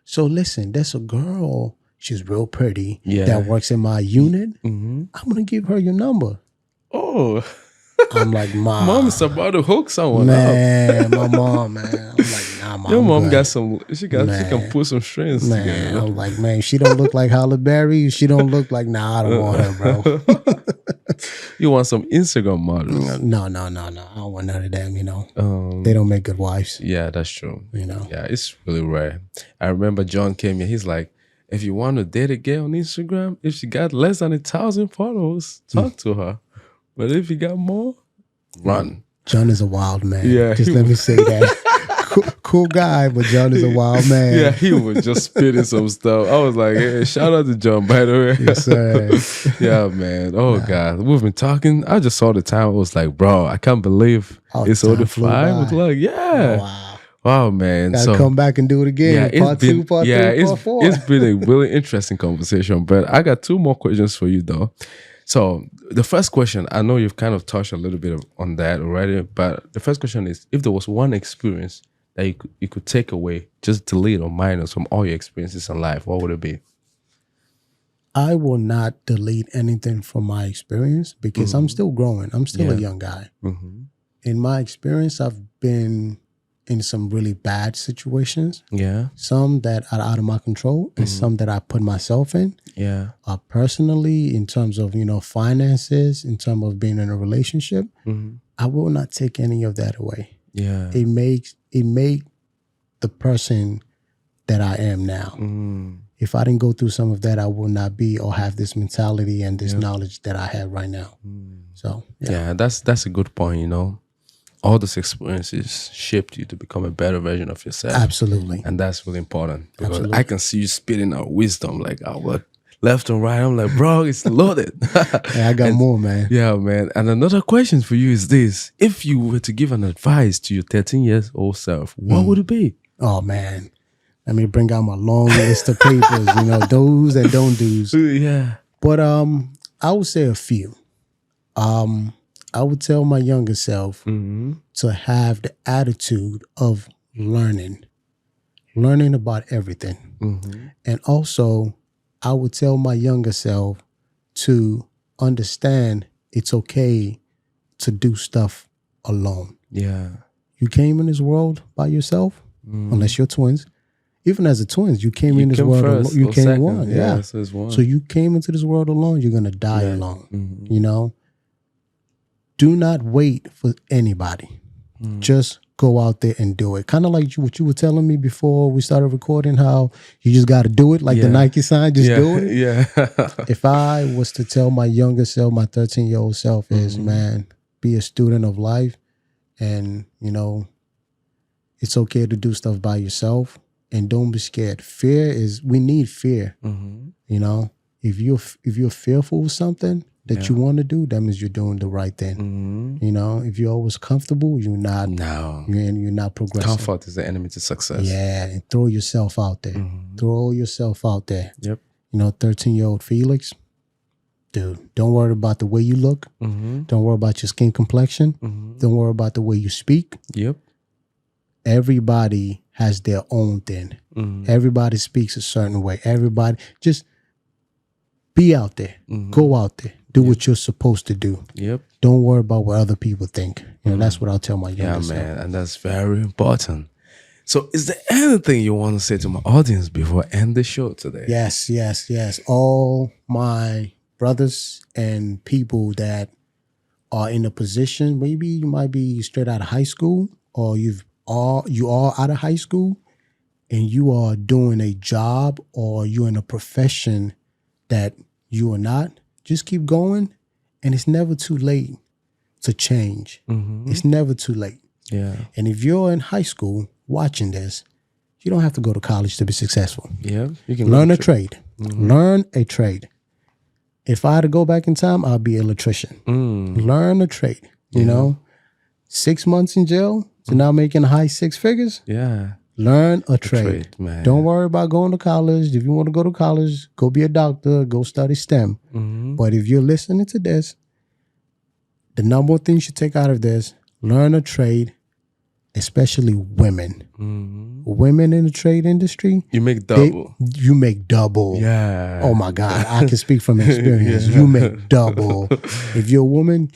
so listen, there's a girl, she's real pretty, that works in my unit. I'm gonna give her your number. Oh, I'm like, mom's about to hook someone man, my mom, man. I'm like, nah, mom. Your mom got some. She can put some strings together. I'm like, man, she don't look like Halle Berry. She don't look like. Nah, I don't want her, bro. You want some Instagram models? No. I don't want none of them. You know, they don't make good wives. Yeah, that's true. You know, yeah, it's really rare. I remember John came here. He's like, if you want to date a girl on Instagram, if she got less than 1,000 followers, talk to her. But if you got more, run. John is a wild man. Yeah, just let me say that. Cool guy, but John is a wild man. Yeah, he was just spitting some stuff. I was like, hey, shout out to John, by the way. Yes, sir. Yeah, man. Oh, God. We've been talking. I just saw the time. I was like, bro, I can't believe it's only 5 o'clock. Yeah. Oh, wow. Wow, man. Gotta come back and do it again. Yeah, Part 2, part 3, part 4. It's been a really interesting conversation, but I got 2 more questions for you, though. So the first question, I know you've kind of touched a little bit on that already, but the first question is, if there was one experience that you could take away, just delete or minus from all your experiences in life, what would it be? I will not delete anything from my experience because I'm still growing. I'm still a young guy. In my experience, I've been in some really bad situations. Yeah. Some that are out of my control and some that I put myself in. Yeah. Personally, in terms of, finances, in terms of being in a relationship, I will not take any of that away. Yeah. It make the person that I am now. If I didn't go through some of that, I will not be or have this mentality and this knowledge that I have right now. So yeah, that's a good point, All those experiences shaped you to become a better version of yourself. Absolutely. And that's really important. Because I can see you spitting out wisdom, like left and right. I'm like, bro, it's loaded. Yeah, I got more, man. Yeah, man. And another question for you is this. If you were to give an advice to your 13-year-old self, what would it be? Oh, man. Let me bring out my long list of papers, do's and don't do's. Yeah. But I would say a few. I would tell my younger self to have the attitude of learning about everything. And also, I would tell my younger self to understand it's okay to do stuff alone. Yeah. You came in this world by yourself, unless you're twins. Even as a twins, you came in this world alone. You came one. Yeah. So you came into this world alone, you're going to die alone, Do not wait for anybody. Just go out there and do it. Kind of like what you were telling me before we started recording, how you just got to do it, like the Nike sign, just do it. Yeah. If I was to tell my younger self, my 13-year-old self is, man, be a student of life. And, it's okay to do stuff by yourself. And don't be scared. We need fear. If you're fearful of something that you want to do, that means you're doing the right thing. If you're always comfortable, you're not. No, you're not progressing. Comfort is the enemy to success. Yeah, and throw yourself out there. Throw yourself out there. Yep. 13-year-old Felix, dude, don't worry about the way you look. Don't worry about your skin complexion. Don't worry about the way you speak. Yep. Everybody has their own thing. Everybody speaks a certain way. Everybody just be out there. Go out there. Do what you're supposed to do. Yep. Don't worry about what other people think. That's what I'll tell my younger self. Yeah, man. And that's very important. So is there anything you want to say to my audience before I end the show today? Yes. All my brothers and people that are in a position, maybe you might be straight out of high school, or you are out of high school and you are doing a job, or you're in a profession that you are not, just keep going. And it's never too late to change. It's never too late. Yeah. And if you're in high school watching this, you don't have to go to college to be successful. Yeah. You can learn a trade. Learn a trade. If I had to go back in time, I'd be an electrician. Learn a trade. 6 months in jail, so now making high 6 figures. Yeah. Learn a trade. Man. Don't worry about going to college. If you want to go to college, go be a doctor, go study STEM. But if you're listening to this, the number one thing you should take out of this, learn a trade, especially women. Mhm. Women in the trade industry, You make double. you make double. Yeah. Oh my God, I can speak from experience. Yeah. You make double. If you're a woman,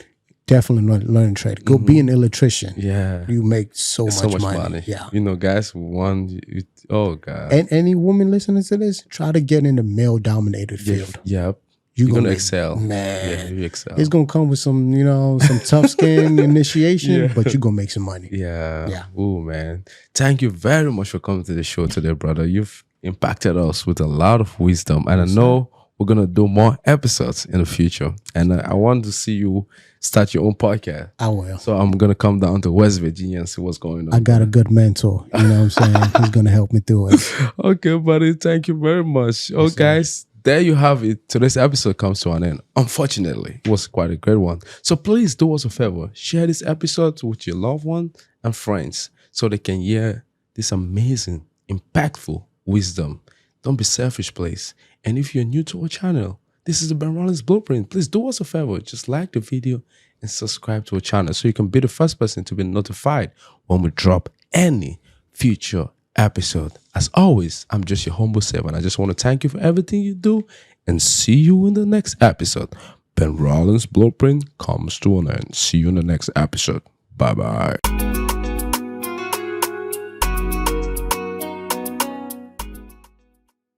definitely learn trade. Go be an electrician. Yeah. You make so It's much money. Yeah. You know, guys, oh God. And any woman listening to this, try to get in the male-dominated field. Yep. You're gonna make- excel. Man. Yeah, you excel. It's gonna come with some, some tough skin initiation, but you're gonna make some money. Yeah. Yeah. Oh man. Thank you very much for coming to the show today, brother. You've impacted us with a lot of wisdom. And I know we're gonna do more episodes in the future. And I want to see you start your own podcast. I will. So I'm gonna come down to West Virginia and see what's going on. I got a good mentor. You know what I'm saying? He's gonna help me through it. Okay, buddy. Thank you very much. Oh, guys, there you have it. Today's episode comes to an end. Unfortunately, it was quite a great one. So please do us a favor. Share this episode with your loved one and friends so they can hear this amazing, impactful wisdom. Don't be selfish, please. And if you're new to our channel, this is the Benrolins Blueprint. Please do us a favor. Just like the video and subscribe to our channel so you can be the first person to be notified when we drop any future episode. As always, I'm just your humble servant. I just want to thank you for everything you do and see you in the next episode. Benrolins Blueprint comes to an end. See you in the next episode. Bye-bye.